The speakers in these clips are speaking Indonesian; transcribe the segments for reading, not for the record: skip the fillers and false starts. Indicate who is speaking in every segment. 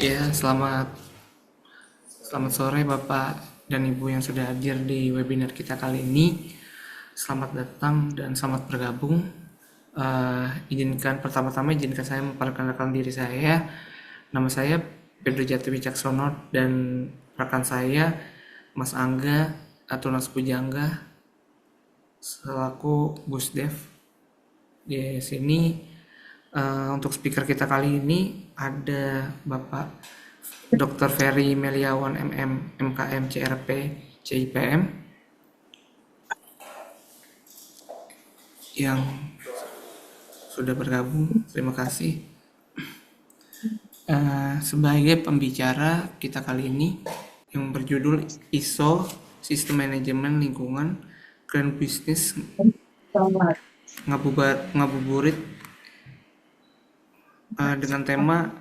Speaker 1: Ya, selamat sore Bapak dan Ibu yang sudah hadir di webinar kita kali ini. Selamat datang dan selamat bergabung. Izinkan saya memperkenalkan diri saya. Nama saya Pedro Jati Wicaksono dan rekan saya Mas Angga atau Nas Pujangga selaku Busdev di sini. Untuk speaker kita kali ini ada Bapak Dr. Ferry Meliawan MM MKM CRP CIPM yang sudah bergabung. Terima kasih. Sebagai pembicara kita kali ini yang berjudul ISO Sistem Manajemen Lingkungan Grand Business Ngabuburit dengan tema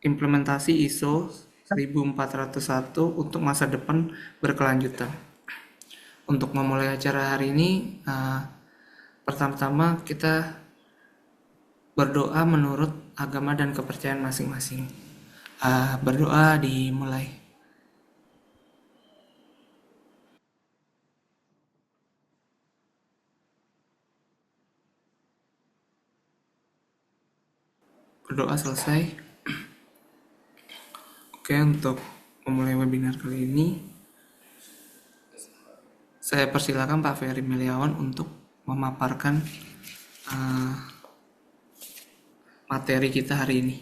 Speaker 1: implementasi ISO 1401 untuk masa depan berkelanjutan. Untuk memulai acara hari ini, pertama-tama kita berdoa menurut agama dan kepercayaan masing-masing. Berdoa dimulai. Berdoa selesai. Oke, untuk memulai webinar kali ini, saya persilakan Pak Ferry Meliawan untuk memaparkan materi kita hari ini.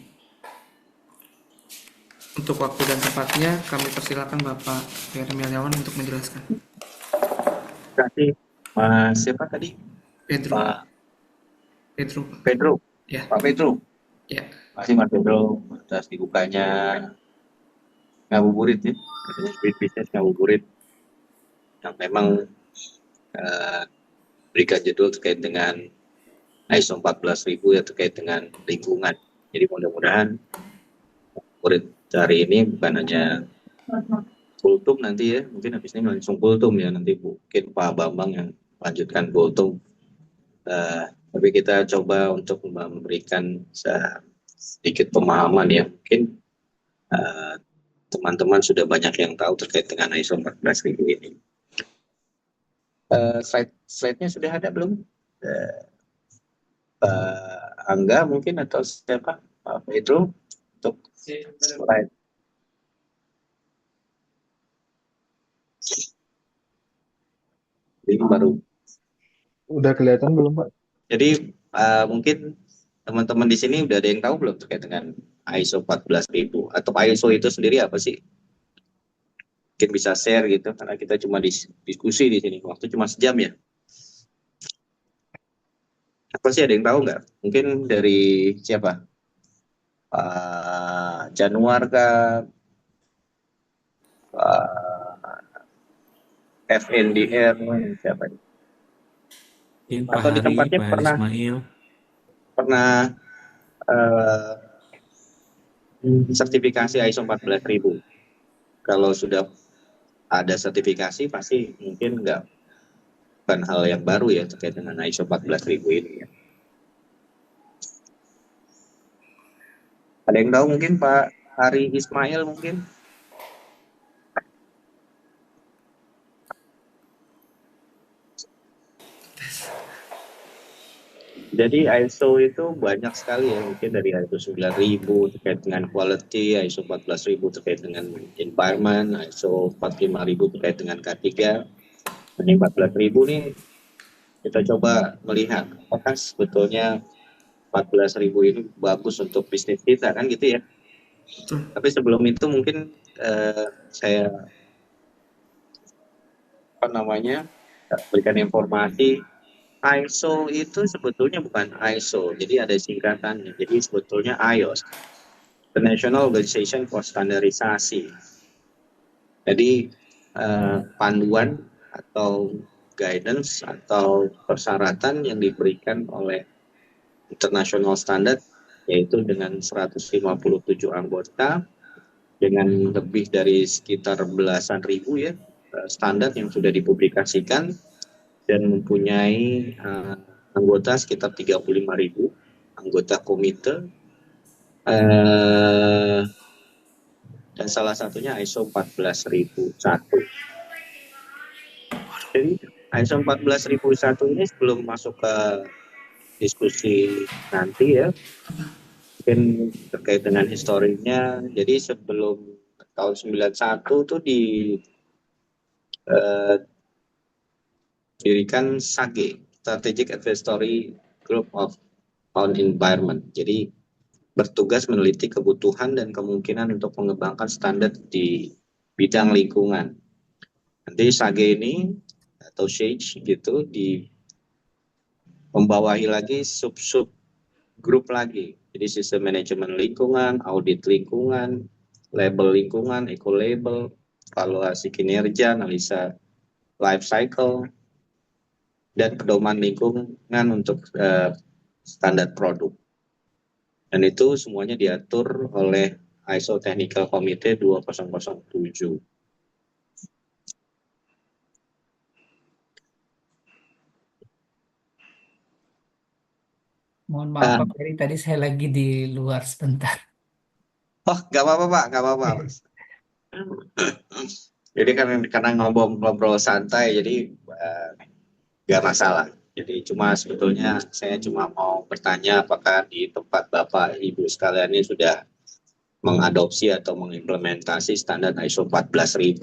Speaker 1: Untuk waktu dan tempatnya, kami persilakan Bapak Ferry Meliawan untuk menjelaskan.
Speaker 2: Terima kasih, Mas siapa tadi?
Speaker 1: Pedro.
Speaker 2: Pak
Speaker 1: Pedro.
Speaker 2: Pedro.
Speaker 1: Ya.
Speaker 2: Pak Pedro.
Speaker 1: Ya.
Speaker 2: Terima kasih Mas Pedro atas dibukanya Ngabuburit ya, bisnis Ngabuburit yang memang berikan judul terkait dengan ISO 14.000 ya, terkait dengan lingkungan. Jadi mudah-mudahan murid hari ini bukan hanya kultum nanti ya, mungkin habis ini langsung kultum ya, nanti mungkin Pak Bambang yang lanjutkan kultum. Tapi kita coba untuk memberikan sedikit pemahaman ya, mungkin teman-teman sudah banyak yang tahu terkait dengan ISO 14.000 ini. Slide-nya sudah ada belum? Angga mungkin atau siapa? Pak Pedro untuk slide. Ini baru.
Speaker 3: Udah kelihatan belum, Pak?
Speaker 2: Jadi mungkin teman-teman di sini udah ada yang tahu belum terkait dengan ISO 14.000 atau ISO itu sendiri apa sih? Mungkin bisa share gitu karena kita cuma diskusi di sini. Waktu cuma sejam ya. Apa sih, ada yang tahu nggak? Mungkin dari siapa? Pak Januar kah? FNDR siapa?
Speaker 4: Pak
Speaker 2: Atau di
Speaker 4: Hari,
Speaker 2: tempatnya
Speaker 4: Pak Hari Ismail.
Speaker 2: pernah sertifikasi ISO 14.000. Kalau sudah ada sertifikasi pasti mungkin bukan hal yang baru ya terkait dengan ISO 14.000 ini ya. Ada yang tahu mungkin Pak Hari Ismail mungkin? Jadi ISO itu banyak sekali ya, mungkin dari ISO 9000 terkait dengan quality, ISO 14.000 terkait dengan environment, ISO 45000 terkait dengan K3. Ini 14.000 nih kita coba melihat apakah sebetulnya 14.000 ini bagus untuk bisnis kita kan gitu ya.
Speaker 1: Betul.
Speaker 2: Tapi sebelum itu mungkin saya berikan informasi. ISO itu sebetulnya bukan ISO, jadi ada singkatannya. Jadi sebetulnya IOS, the National Organization for Standardization. Jadi panduan atau guidance atau persyaratan yang diberikan oleh International Standard, yaitu dengan 157 anggota, dengan lebih dari sekitar belasan ribu ya standar yang sudah dipublikasikan, dan mempunyai anggota sekitar 35.000 anggota komite dan salah satunya ISO 14001. Jadi ISO 14001 ini sebelum masuk ke diskusi nanti ya, mungkin terkait dengan historinya. Jadi sebelum tahun 91 tuh didirikan SAGE, Strategic Advisory Group of on Environment. Jadi bertugas meneliti kebutuhan dan kemungkinan untuk mengembangkan standar di bidang lingkungan. Nanti SAGE ini atau SAGE gitu membawahi lagi sub-sub grup lagi. Jadi sistem manajemen lingkungan, audit lingkungan, label lingkungan, eco-label, evaluasi kinerja, analisa life cycle, dan pedoman lingkungan untuk standar produk. Dan itu semuanya diatur oleh ISO Technical Committee 2007.
Speaker 5: Mohon maaf Pak Ferry, tadi saya lagi di luar sebentar.
Speaker 2: Oh, nggak apa-apa Pak, nggak apa-apa. Jadi karena ngobrol santai, jadi nggak masalah. Jadi sebetulnya saya cuma mau bertanya apakah di tempat Bapak Ibu sekalian ini sudah mengadopsi atau mengimplementasi standar ISO 14000.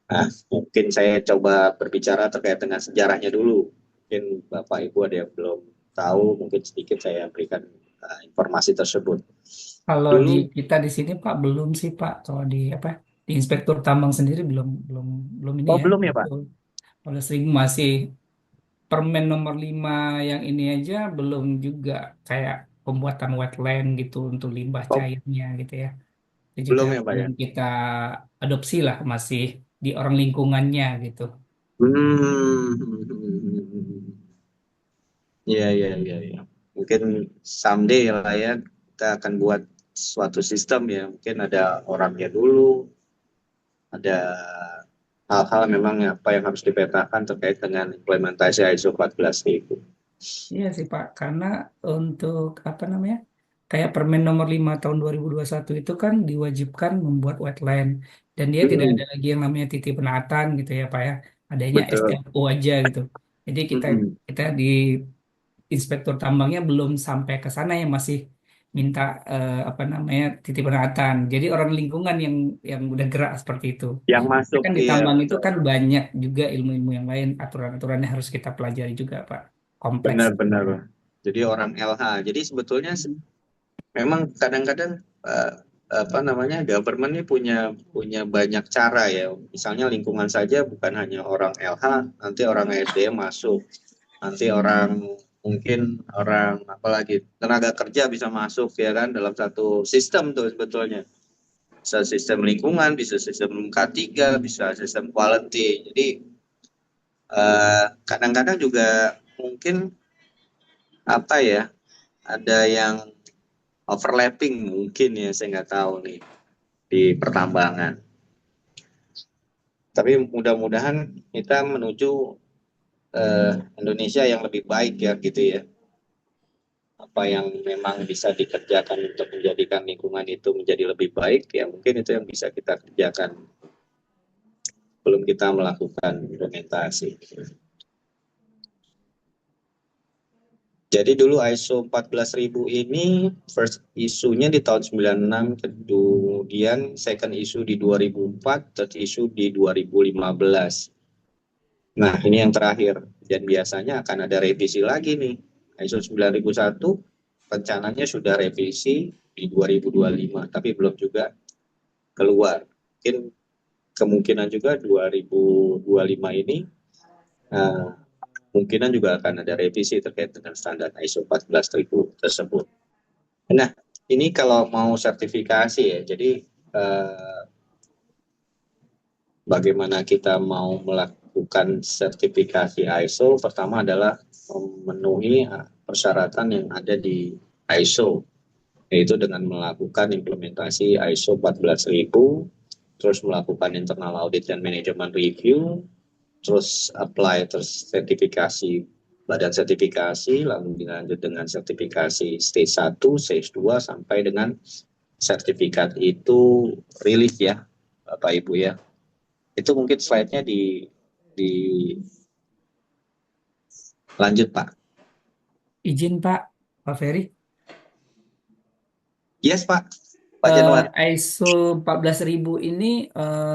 Speaker 2: Nah, mungkin saya coba berbicara terkait dengan sejarahnya dulu. Mungkin Bapak Ibu ada yang belum tahu, mungkin sedikit saya berikan informasi tersebut.
Speaker 5: Kalau
Speaker 2: Dulu,
Speaker 5: di kita di sini Pak belum sih Pak. Kalau di Inspektur Tambang sendiri belum ini ya.
Speaker 2: belum ya Pak?
Speaker 5: Kalau sering masih Permen nomor 5 yang ini aja belum juga, kayak pembuatan wetland gitu untuk limbah
Speaker 2: Oh,
Speaker 5: cairnya gitu ya. Jadi juga
Speaker 2: belum ya Pak ya?
Speaker 5: belum kita adopsi lah, masih di orang lingkungannya gitu.
Speaker 2: Iya, iya, iya, iya. Mungkin someday lah ya, kita akan buat suatu sistem ya. Mungkin ada orangnya dulu, ada hal-hal memang apa yang harus dipetakan terkait dengan implementasi ISO 14000.
Speaker 5: Iya sih Pak, karena untuk apa namanya, kayak Permen nomor 5 tahun 2021 itu kan diwajibkan membuat wetland, dan dia tidak ada lagi yang namanya titik penaatan gitu ya Pak ya, adanya
Speaker 2: Betul.
Speaker 5: STFO aja gitu. Jadi kita
Speaker 2: Mm-mm.
Speaker 5: kita di inspektur tambangnya belum sampai ke sana, yang masih minta apa namanya titik penaatan. Jadi orang lingkungan yang udah gerak seperti itu.
Speaker 2: Yang
Speaker 5: Tapi
Speaker 2: masuk,
Speaker 5: kan di
Speaker 2: iya
Speaker 5: tambang itu
Speaker 2: betul.
Speaker 5: kan banyak juga ilmu-ilmu yang lain, aturan-aturannya harus kita pelajari juga Pak. Kompleks.
Speaker 2: Benar-benar. Jadi orang LH. Jadi sebetulnya memang kadang-kadang apa namanya government ini punya banyak cara ya. Misalnya lingkungan saja bukan hanya orang LH, nanti orang SDM masuk, nanti mungkin orang apalagi tenaga kerja bisa masuk ya kan dalam satu sistem tuh sebetulnya. Bisa sistem lingkungan, bisa sistem K3, bisa sistem quality. Jadi kadang-kadang juga mungkin apa ya, ada yang overlapping mungkin ya, saya nggak tahu nih di pertambangan. Tapi mudah-mudahan kita menuju Indonesia yang lebih baik ya gitu ya. Apa yang memang bisa dikerjakan untuk menjadikan lingkungan itu menjadi lebih baik ya mungkin itu yang bisa kita kerjakan belum kita melakukan implementasi. Jadi dulu ISO 14000 ini first isunya di tahun 96, kemudian second issue di 2004, third issue di 2015. Nah, ini yang terakhir. Dan biasanya akan ada revisi lagi nih. ISO 9001 rencananya sudah revisi di 2025, tapi belum juga keluar. Mungkin kemungkinan juga 2025 ini kemungkinan juga akan ada revisi terkait dengan standar ISO 14000 tersebut. Nah, ini kalau mau sertifikasi ya, jadi bagaimana kita mau melakukan sertifikasi ISO, pertama adalah memenuhi persyaratan yang ada di ISO, yaitu dengan melakukan implementasi ISO 14000, terus melakukan internal audit dan manajemen review, terus apply terus sertifikasi badan sertifikasi, lalu dilanjut dengan sertifikasi stage 1, stage 2 sampai dengan sertifikat itu rilis ya, Bapak Ibu ya. Itu mungkin slide-nya di lanjut Pak.
Speaker 5: Izin Pak Ferry.
Speaker 2: Yes Pak, Pak Januar.
Speaker 5: ISO 14.000 ini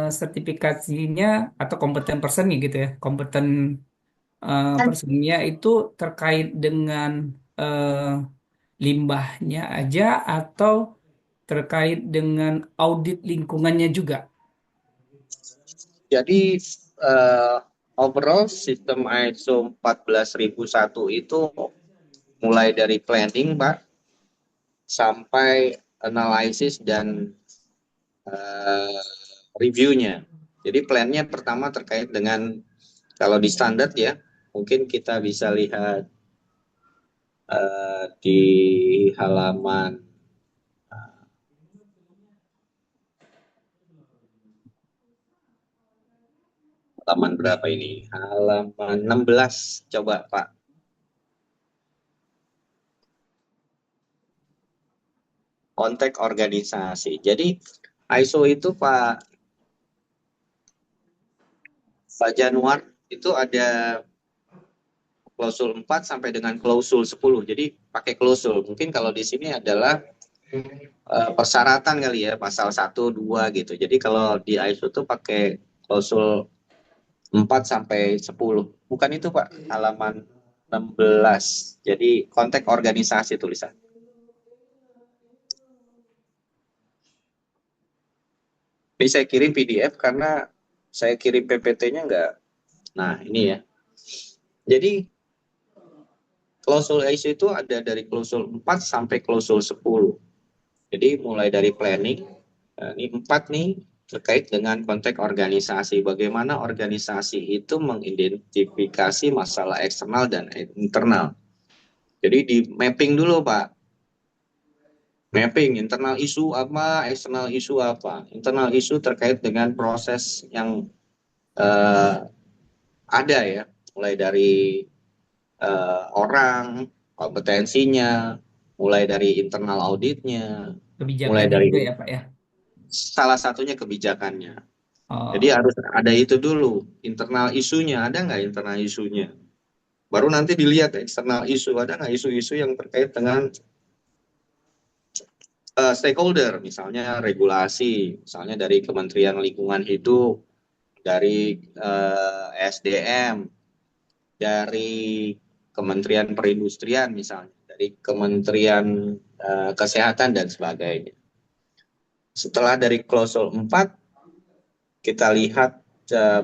Speaker 5: sertifikasinya atau kompeten personnya gitu ya. Kompeten personnya itu terkait dengan eh, limbahnya aja atau terkait dengan audit lingkungannya juga.
Speaker 2: Jadi overall sistem ISO 14001 itu mulai dari planning Pak sampai analisis dan reviewnya. Jadi plannya pertama terkait dengan kalau di standar ya, mungkin kita bisa lihat di halaman berapa ini? Halaman 16 coba Pak. Konteks organisasi. Jadi ISO itu Pak Januar itu ada klausul 4 sampai dengan klausul 10. Jadi pakai klausul. Mungkin kalau di sini adalah persyaratan kali ya, pasal 1, 2 gitu. Jadi kalau di ISO itu pakai klausul 4 sampai 10. Bukan itu Pak, halaman 16. Jadi konteks organisasi tulisan. Ini saya kirim PDF karena saya kirim PPT-nya enggak. Nah, ini ya. Jadi klausul ISO itu ada dari klausul 4 sampai klausul 10. Jadi mulai dari planning, ini 4 nih terkait dengan konteks organisasi. Bagaimana organisasi itu mengidentifikasi masalah eksternal dan internal. Jadi di mapping dulu Pak. Mapping internal isu apa, eksternal isu apa. Internal isu terkait dengan proses yang ada ya. Mulai dari orang, kompetensinya, mulai dari internal auditnya, mulai
Speaker 5: Kebijakannya
Speaker 2: dari
Speaker 5: juga ya Pak ya.
Speaker 2: salah satunya kebijakannya. Jadi
Speaker 5: Oh,
Speaker 2: harus ada itu dulu, internal isunya, ada nggak internal isunya? Baru nanti dilihat eksternal isu, ada nggak isu-isu yang terkait dengan stakeholder, misalnya regulasi, misalnya dari Kementerian Lingkungan Hidup, dari SDM, dari Kementerian Perindustrian misalnya, dari Kementerian Kesehatan dan sebagainya. Setelah dari klausul 4, kita lihat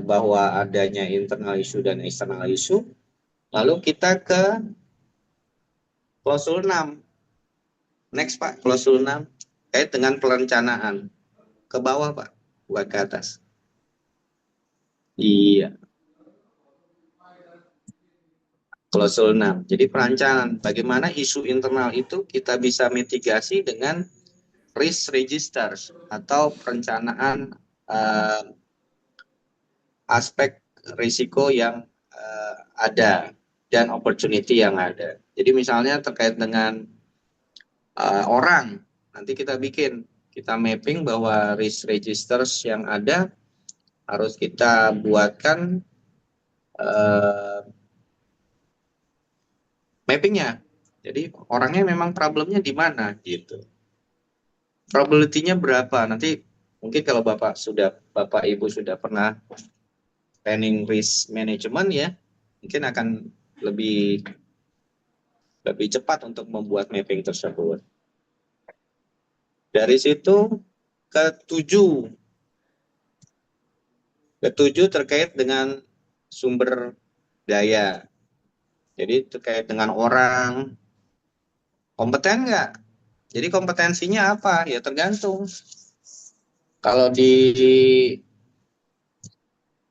Speaker 2: bahwa adanya internal issue dan external issue, lalu kita ke klausul 6. Next Pak, klausul 6 kait dengan perencanaan. Ke bawah Pak, bukan ke atas. Iya, klausul 6. Jadi perencanaan, bagaimana isu internal itu kita bisa mitigasi dengan risk registers atau perencanaan aspek risiko yang ada dan opportunity yang ada. Jadi misalnya terkait dengan orang, nanti kita mapping bahwa risk registers yang ada harus kita buatkan mappingnya. Jadi orangnya memang problemnya di mana gitu. Probability-nya berapa? Nanti mungkin kalau Bapak Ibu sudah pernah planning risk management ya, mungkin akan lebih cepat untuk membuat mapping tersebut. Dari situ ketujuh terkait dengan sumber daya. Jadi terkait dengan orang, kompeten nggak? Jadi kompetensinya apa? Ya tergantung. Kalau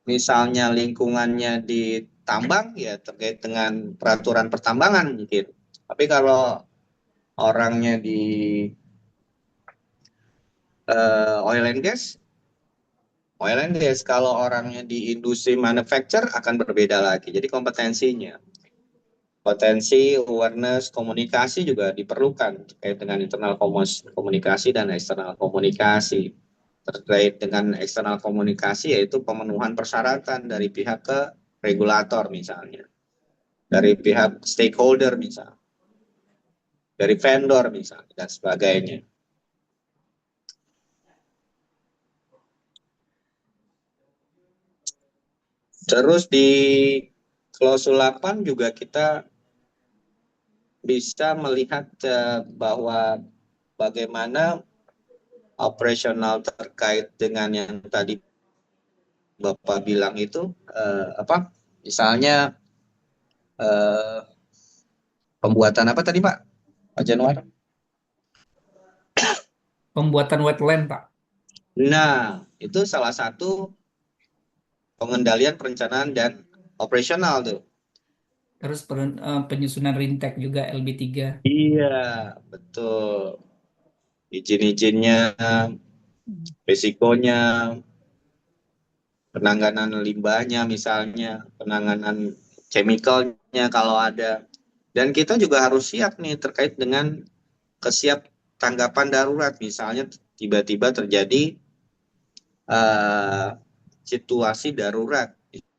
Speaker 2: misalnya lingkungannya di tambang, ya terkait dengan peraturan pertambangan mungkin. Tapi kalau orangnya di oil and gas, kalau orangnya di industri manufacture akan berbeda lagi. Jadi kompetensinya. Potensi, awareness, komunikasi juga diperlukan terkait dengan internal komunikasi dan eksternal komunikasi. Terkait dengan eksternal komunikasi yaitu pemenuhan persyaratan dari pihak ke regulator misalnya, dari pihak stakeholder misalnya, dari vendor misalnya, dan sebagainya. Terus di klausul 8 juga kita bisa melihat bahwa bagaimana operasional terkait dengan yang tadi Bapak bilang itu apa? Misalnya eh, pembuatan apa tadi Pak Januar?
Speaker 5: Pembuatan wetland, Pak.
Speaker 2: Nah, itu salah satu pengendalian perencanaan dan operasional tuh.
Speaker 5: Terus penyusunan rintek juga LB3.
Speaker 2: Iya, betul. Izin-izinnya, risikonya, penanganan limbahnya misalnya, penanganan chemicalnya kalau ada. Dan kita juga harus siap nih terkait dengan kesiap tanggapan darurat. Misalnya tiba-tiba terjadi eh, situasi darurat,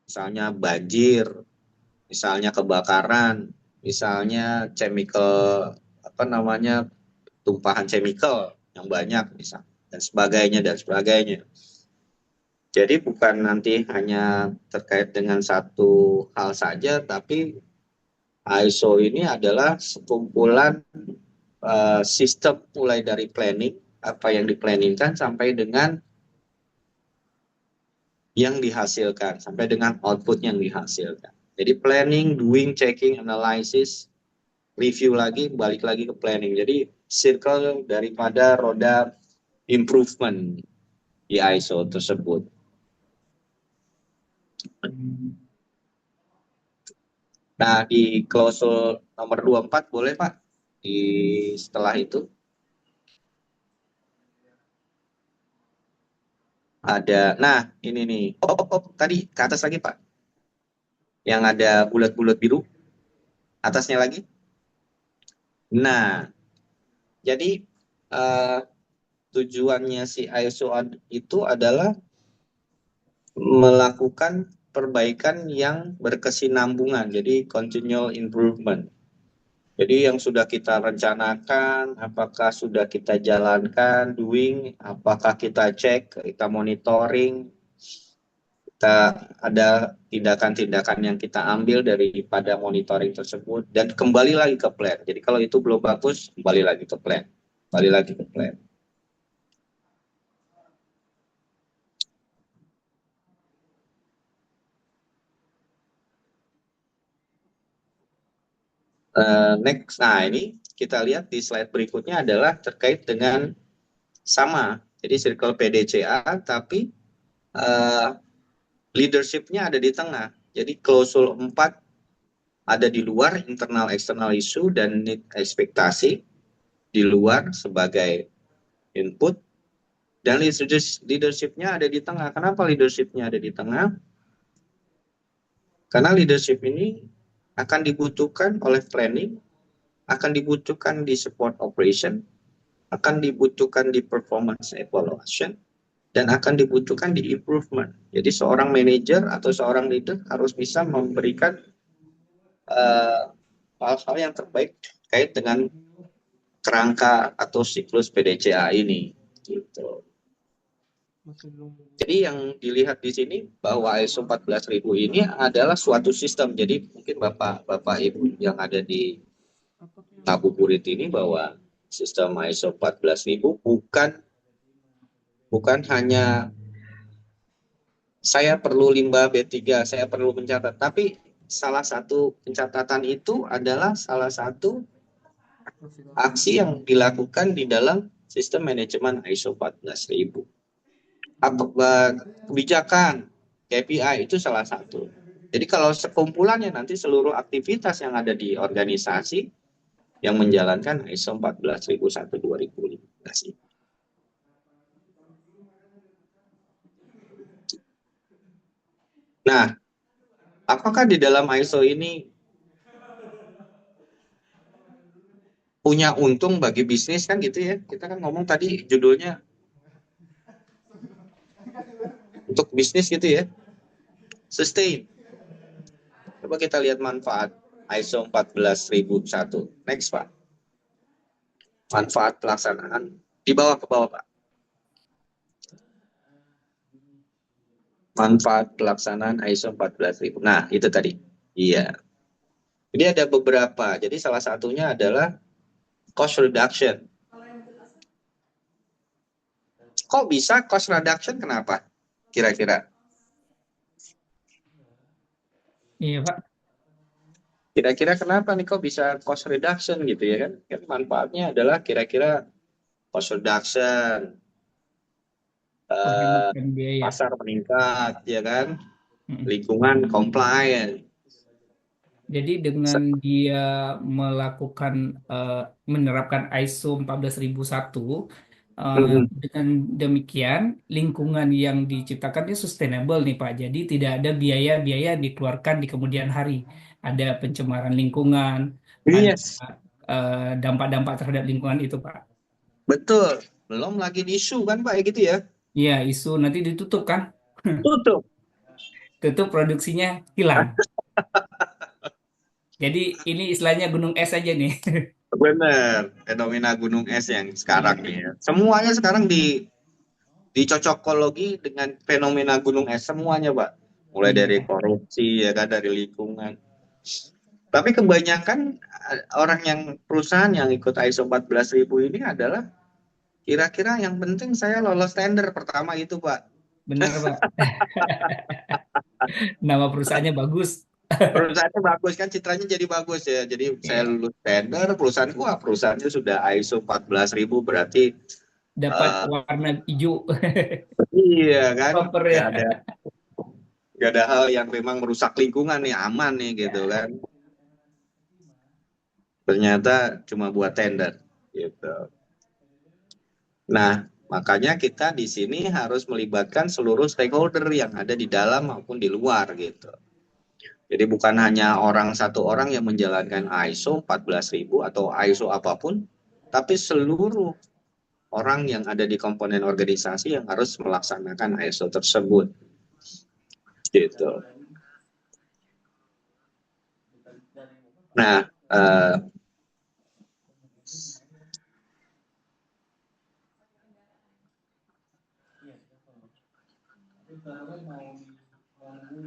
Speaker 2: misalnya banjir, misalnya kebakaran, misalnya chemical apa namanya tumpahan chemical yang banyak misal dan sebagainya dan sebagainya. Jadi bukan nanti hanya terkait dengan satu hal saja, tapi ISO ini adalah sekumpulan sistem mulai dari planning, apa yang diplanningkan sampai dengan yang dihasilkan, sampai dengan output yang dihasilkan. Jadi planning, doing, checking, analysis, review lagi, balik lagi ke planning. Jadi circle daripada roda improvement di ISO tersebut. Nah, di klausul nomor 24 boleh Pak? Di setelah itu ada, nah ini nih, tadi ke atas lagi Pak, yang ada bulat-bulat biru, atasnya lagi. Nah, jadi eh, tujuannya si ISO itu adalah melakukan perbaikan yang berkesinambungan, jadi continual improvement. Jadi yang sudah kita rencanakan, apakah sudah kita jalankan, doing, apakah kita cek, kita monitoring, kita ada tindakan-tindakan yang kita ambil daripada monitoring tersebut, dan kembali lagi ke plan. Jadi kalau itu belum bagus, kembali lagi ke plan. Kembali lagi ke plan. Next, nah ini kita lihat di slide berikutnya adalah terkait dengan sama. Jadi circle PDCA, tapi leadership-nya ada di tengah. Jadi klausul 4 ada di luar, internal external issue dan need ekspektasi di luar sebagai input, dan leadership-nya ada di tengah. Kenapa leadership-nya ada di tengah? Karena leadership ini akan dibutuhkan oleh planning, akan dibutuhkan di support operation, akan dibutuhkan di performance evaluation, dan akan dibutuhkan di improvement. Jadi seorang manajer atau seorang leader harus bisa memberikan hal-hal yang terbaik terkait dengan kerangka atau siklus PDCA ini. Gitu. Jadi yang dilihat di sini bahwa ISO 14000 ini adalah suatu sistem. Jadi mungkin Bapak Ibu yang ada di Ngabuburit ini bahwa sistem ISO 14000 bukan hanya saya perlu limbah B3, saya perlu mencatat, tapi salah satu pencatatan itu adalah salah satu aksi yang dilakukan di dalam sistem manajemen ISO 14000. Kebijakan KPI itu salah satu. Jadi kalau sekumpulannya nanti seluruh aktivitas yang ada di organisasi yang menjalankan ISO 14001 2015 ini. Nah, apakah di dalam ISO ini punya untung bagi bisnis kan gitu ya. Kita kan ngomong tadi judulnya untuk bisnis gitu ya. Sustain. Coba kita lihat manfaat ISO 14001. Next, Pak. Manfaat pelaksanaan di bawah ke bawah, Pak. Manfaat pelaksanaan ISO 14000. Nah, itu tadi. Iya. Jadi ada beberapa. Jadi salah satunya adalah cost reduction. Kok bisa cost reduction? Kenapa? Kira-kira.
Speaker 5: Iya, Pak.
Speaker 2: Kira-kira kenapa nih kok bisa cost reduction gitu ya kan? Kan manfaatnya adalah kira-kira cost reduction,
Speaker 5: Menghematkan biaya.
Speaker 2: pasar meningkat, ya kan?
Speaker 5: Mm.
Speaker 2: Lingkungan compliant.
Speaker 5: Jadi dengan dia melakukan menerapkan ISO 14001,
Speaker 2: Mhm.
Speaker 5: dengan demikian lingkungan yang diciptakan itu sustainable nih Pak. Jadi tidak ada biaya-biaya yang dikeluarkan di kemudian hari. Ada pencemaran lingkungan, ada
Speaker 2: Yes,
Speaker 5: dampak-dampak terhadap lingkungan itu Pak.
Speaker 2: betul. Belum lagi di isu kan Pak ya gitu ya.
Speaker 5: Iya, isu nanti ditutup kan?
Speaker 2: Tutup.
Speaker 5: Tutup produksinya hilang. Jadi ini istilahnya gunung es aja nih.
Speaker 2: Bener. Fenomena gunung es yang sekarang nih ya. Semuanya sekarang dicocokologi dengan fenomena gunung es semuanya Pak. Mulai dari
Speaker 5: Iya,
Speaker 2: korupsi ya kan, dari lingkungan. Tapi kebanyakan orang yang perusahaan yang ikut ISO 14000 ini adalah kira-kira yang penting saya lolos tender pertama itu Pak.
Speaker 5: benar Pak. Nama perusahaannya bagus.
Speaker 2: Perusahaannya bagus kan, citranya jadi bagus ya. Jadi saya
Speaker 5: Iya,
Speaker 2: lulus tender, perusahaan wah perusahaannya sudah ISO 14000 berarti
Speaker 5: dapat
Speaker 2: eh,
Speaker 5: warna hijau.
Speaker 2: iya kan,
Speaker 5: Proper
Speaker 2: nggak ada
Speaker 5: ya.
Speaker 2: nggak ada hal yang memang merusak lingkungan nih, aman nih gitu
Speaker 5: Ya.
Speaker 2: kan. Ternyata cuma buat tender gitu. Nah, makanya kita di sini harus melibatkan seluruh stakeholder yang ada di dalam maupun di luar gitu. Jadi bukan hanya satu orang yang menjalankan ISO 14000 atau ISO apapun, tapi seluruh orang yang ada di komponen organisasi yang harus melaksanakan ISO tersebut. Gitu.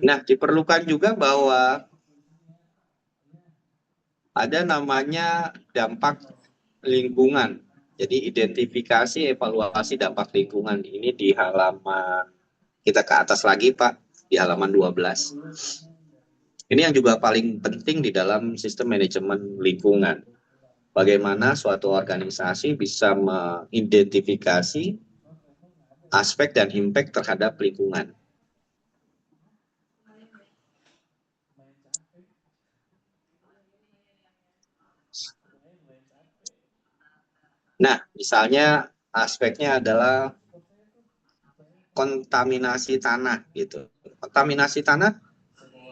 Speaker 2: Nah, diperlukan juga bahwa ada namanya dampak lingkungan. Jadi identifikasi evaluasi dampak lingkungan ini di halaman kita ke atas lagi Pak, di halaman 12. Ini yang juga paling penting di dalam sistem manajemen lingkungan. Bagaimana suatu organisasi bisa mengidentifikasi aspek dan impact terhadap lingkungan. Nah, misalnya aspeknya adalah kontaminasi tanah gitu. Kontaminasi tanah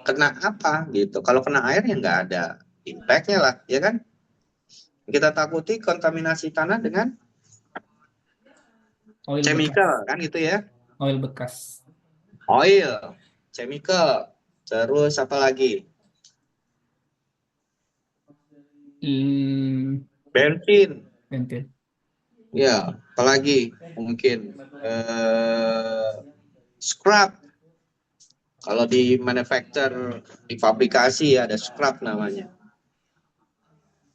Speaker 2: kena apa gitu? Kalau kena air ya nggak ada impact-nya lah, ya kan? Kita takuti kontaminasi tanah dengan
Speaker 5: Oil bekas.
Speaker 2: chemical kan gitu ya.
Speaker 5: Oil bekas.
Speaker 2: Oil, chemical, terus apa lagi?
Speaker 5: Hmm,
Speaker 2: Bensin,
Speaker 5: bensin.
Speaker 2: ya, apalagi mungkin scrap. Kalau di manufacture, di fabrikasi ada scrap namanya.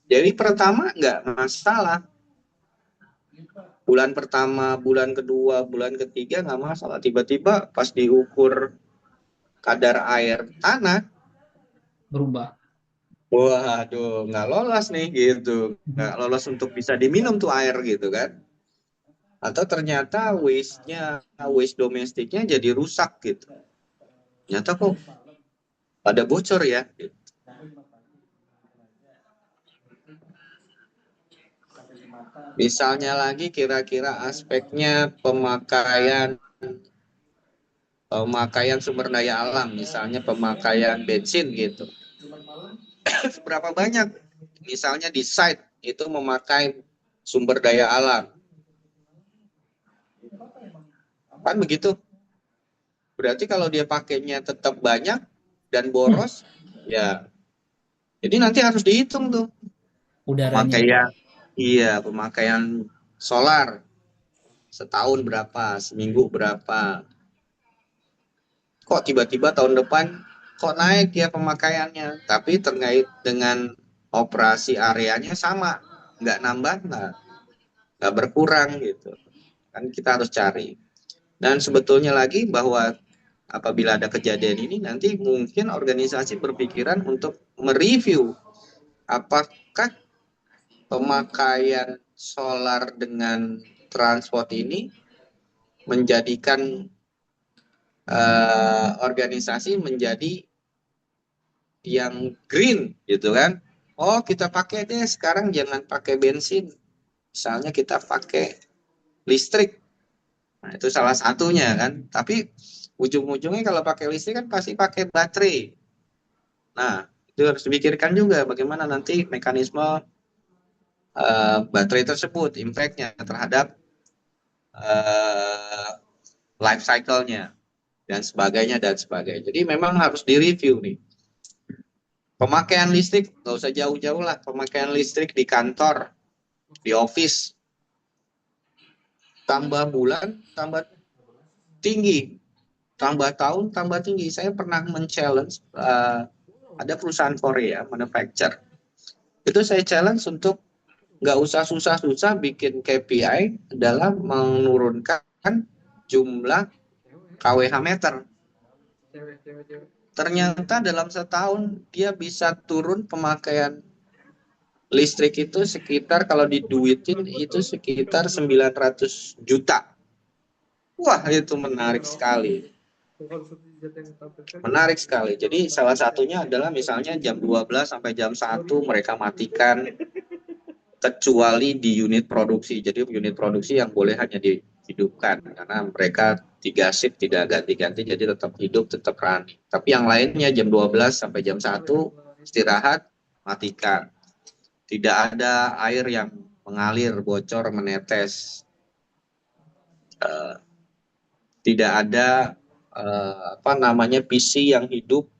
Speaker 2: Jadi pertama nggak masalah. Bulan pertama, bulan kedua, bulan ketiga nggak masalah. Tiba-tiba pas diukur kadar air tanah,
Speaker 5: Berubah.
Speaker 2: waduh nggak lolos nih gitu. Nggak lolos untuk bisa diminum tuh air gitu kan. Atau ternyata waste domestiknya jadi rusak gitu. Ternyata kok ada bocor ya. Misalnya lagi kira-kira aspeknya pemakaian sumber daya alam, misalnya pemakaian bensin gitu. Seberapa banyak misalnya di site itu memakai sumber daya alam. Kan begitu. Berarti kalau dia pakainya tetap banyak dan boros, ya jadi nanti harus dihitung tuh
Speaker 5: Udaranya.
Speaker 2: pemakaian, iya pemakaian solar setahun berapa, seminggu berapa. Kok tiba-tiba tahun depan kok naik ya pemakaiannya, tapi terkait dengan operasi areanya sama, nggak nambah, nggak berkurang gitu. Kan kita harus cari. Dan sebetulnya lagi bahwa apabila ada kejadian ini nanti mungkin organisasi berpikiran untuk mereview apakah pemakaian solar dengan transport ini menjadikan organisasi menjadi yang green gitu kan. Oh, kita pakai deh sekarang jangan pakai bensin. Misalnya kita pakai listrik. Nah, itu salah satunya kan. Tapi ujung-ujungnya kalau pakai listrik kan pasti pakai baterai. Nah, itu harus dipikirkan juga bagaimana nanti mekanisme baterai tersebut, impact-nya terhadap uh, life cycle-nya dan sebagainya dan sebagainya. Jadi memang harus direview nih. Pemakaian listrik nggak usah jauh-jauh lah. Pemakaian listrik di kantor, di office, tambah bulan tambah tinggi, tambah tahun tambah tinggi. Saya pernah men-challenge ada perusahaan Korea manufacture. Itu saya challenge untuk nggak usah susah-susah bikin KPI adalah menurunkan jumlah kWh meter. Ternyata dalam setahun dia bisa turun pemakaian listrik itu sekitar kalau diduitin itu sekitar 900 juta. Wah, itu menarik sekali. Menarik sekali. Jadi salah satunya adalah misalnya jam 12 sampai jam 1 mereka matikan kecuali di unit produksi. Jadi unit produksi yang boleh hanya dihidupkan karena mereka 3 shift tidak ganti-ganti jadi tetap hidup, tetap running. Tapi yang lainnya jam 12 sampai jam 1 istirahat, matikan. Tidak ada air yang mengalir, bocor, menetes. Tidak ada PC yang hidup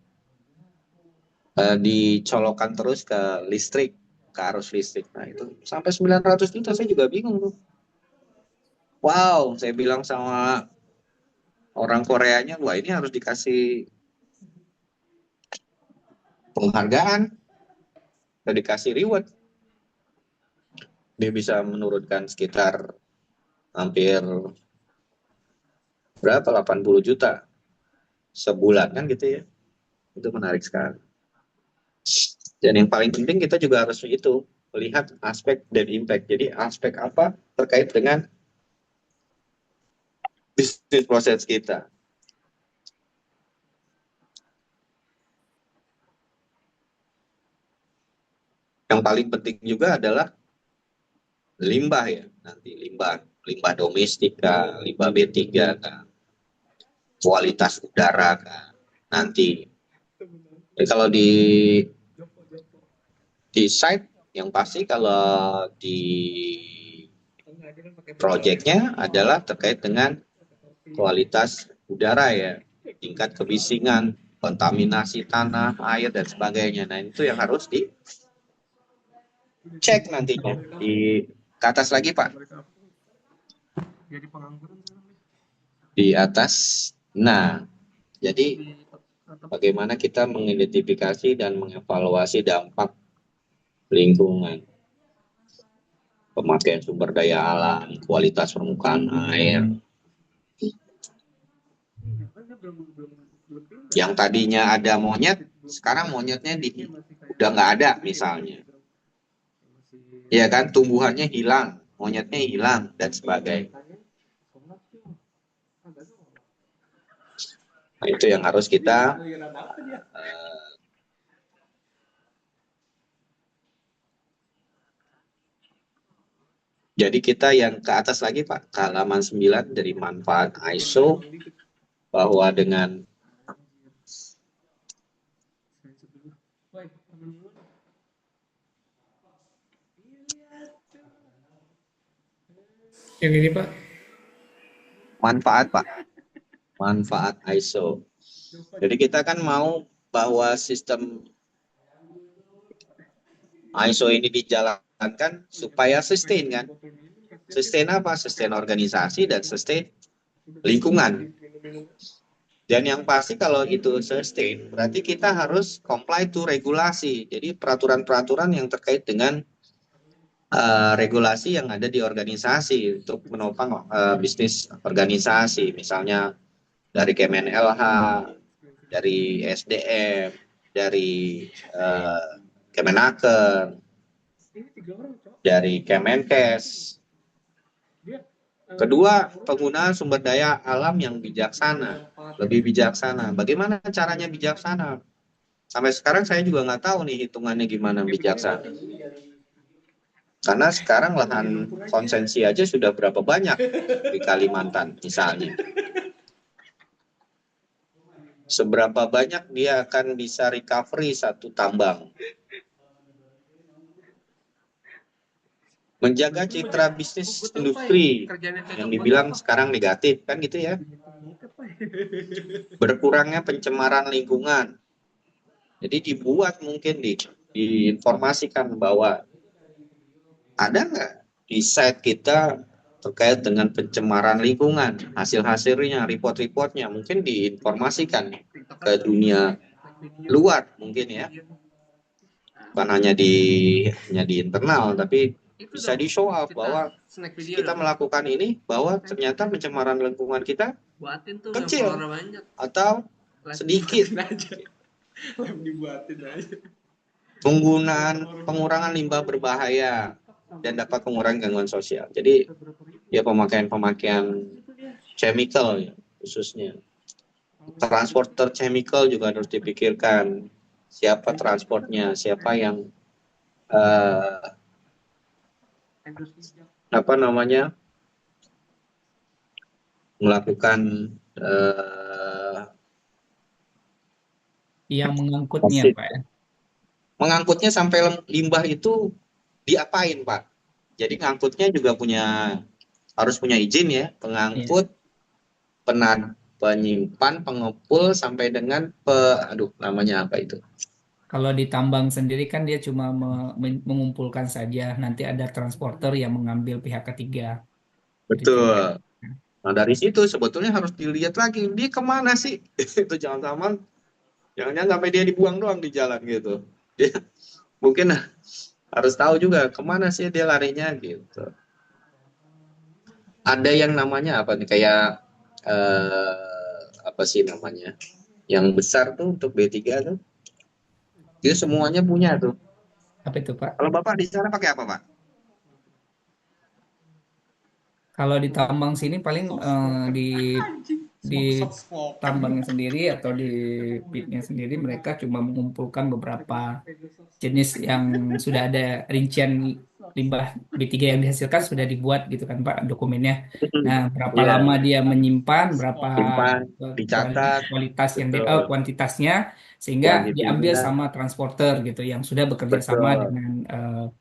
Speaker 2: dicolokkan terus ke listrik, ke arus listrik. Nah itu sampai 900 juta saya juga bingung tuh. Wow, saya bilang sama orang Koreanya, wah ini harus dikasih penghargaan, atau dikasih reward. Dia bisa menurunkan sekitar hampir berapa 80 juta sebulan kan gitu ya. Itu menarik sekali. Dan yang paling penting kita juga harus itu melihat aspek dan impact. Jadi aspek apa terkait dengan bisnis proses kita. Yang paling penting juga adalah limbah ya, nanti limbah domestik kah, limbah B3 kah, kualitas udara kah, nanti. Jadi kalau di site yang pasti kalau di proyeknya adalah terkait dengan kualitas udara ya, tingkat kebisingan, kontaminasi tanah, air dan sebagainya. Nah itu yang harus dicek nantinya di ke atas lagi Pak. Di atas. Nah, jadi bagaimana kita mengidentifikasi dan mengevaluasi dampak lingkungan, pemakaian sumber daya alam, kualitas permukaan air. Yang tadinya ada monyet, sekarang monyetnya udah nggak ada misalnya. Ya kan, tumbuhannya hilang, monyetnya hilang dan sebagainya. Nah, itu yang harus kita jadi kita yang ke atas lagi Pak, ke halaman 9 dari manfaat ISO, bahwa dengan
Speaker 1: Yang ini Pak.
Speaker 2: Manfaat Pak, manfaat ISO. Jadi kita kan mau bahwa sistem ISO ini dijalankan supaya sustain kan. Sustain apa? Sustain organisasi dan sustain lingkungan. Dan yang pasti kalau itu sustain, berarti kita harus comply to regulasi. Jadi peraturan-peraturan yang terkait dengan regulasi yang ada di organisasi untuk menopang bisnis organisasi. Misalnya dari Kemenlh, dari SDM, dari Kemenaker, dari Kemenkes. Kedua, penggunaan sumber daya alam yang bijaksana, lebih bijaksana. Bagaimana caranya bijaksana? Sampai sekarang saya juga nggak tahu nih hitungannya gimana bijaksana. Karena sekarang lahan konsesi aja sudah berapa banyak di Kalimantan misalnya. Seberapa banyak dia akan bisa recovery satu tambang. Menjaga citra bisnis industri yang dibilang sekarang negatif kan gitu ya. Berkurangnya pencemaran lingkungan. Jadi dibuat mungkin diinformasikan bahwa ada nggak di site kita terkait dengan pencemaran lingkungan, hasil-hasilnya, report-reportnya mungkin diinformasikan ke dunia luar mungkin ya, bukan hanya di internal, tapi bisa di show off bahwa kita melakukan ini, bahwa ternyata pencemaran lingkungan kita kecil atau sedikit. Pengurangan limbah berbahaya dan dapat mengurangi gangguan sosial. Jadi ya pemakaian chemical ya, khususnya. Transporter chemical juga harus dipikirkan. Siapa transportnya, siapa yang melakukan
Speaker 5: Yang mengangkutnya, Pak ya.
Speaker 2: mengangkutnya sampai limbah itu diapain Pak? Jadi ngangkutnya juga harus punya izin ya, pengangkut, penyimpan, pengepul sampai dengan namanya apa itu?
Speaker 5: Kalau di tambang sendiri kan dia cuma mengumpulkan saja, nanti ada transporter yang mengambil pihak ketiga. Gitu.
Speaker 2: Betul. Nah dari situ sebetulnya harus dilihat lagi dia kemana sih? Itu jangan sampai dia dibuang doang di jalan gitu. Dia mungkin harus tahu juga kemana sih dia larinya gitu. Ada yang namanya apa nih kayak apa sih namanya? Yang besar tuh untuk B3 tuh. Dia semuanya punya tuh.
Speaker 5: Apa itu, Pak?
Speaker 2: Kalau Bapak di sana pakai apa, Pak?
Speaker 5: Kalau di tambang sini paling di tambangnya sendiri atau di pitnya sendiri mereka cuma mengumpulkan beberapa jenis yang sudah ada rincian limbah B3 yang dihasilkan sudah dibuat gitu kan Pak dokumennya. Nah, berapa
Speaker 2: Iya,
Speaker 5: lama dia menyimpan, berapa
Speaker 2: simpan, dicatat,
Speaker 5: kualitas yang
Speaker 2: betul.
Speaker 5: kuantitasnya sehingga diambil
Speaker 2: Kuantitinya,
Speaker 5: sama transporter gitu yang sudah bekerja sama
Speaker 2: betul.
Speaker 5: dengan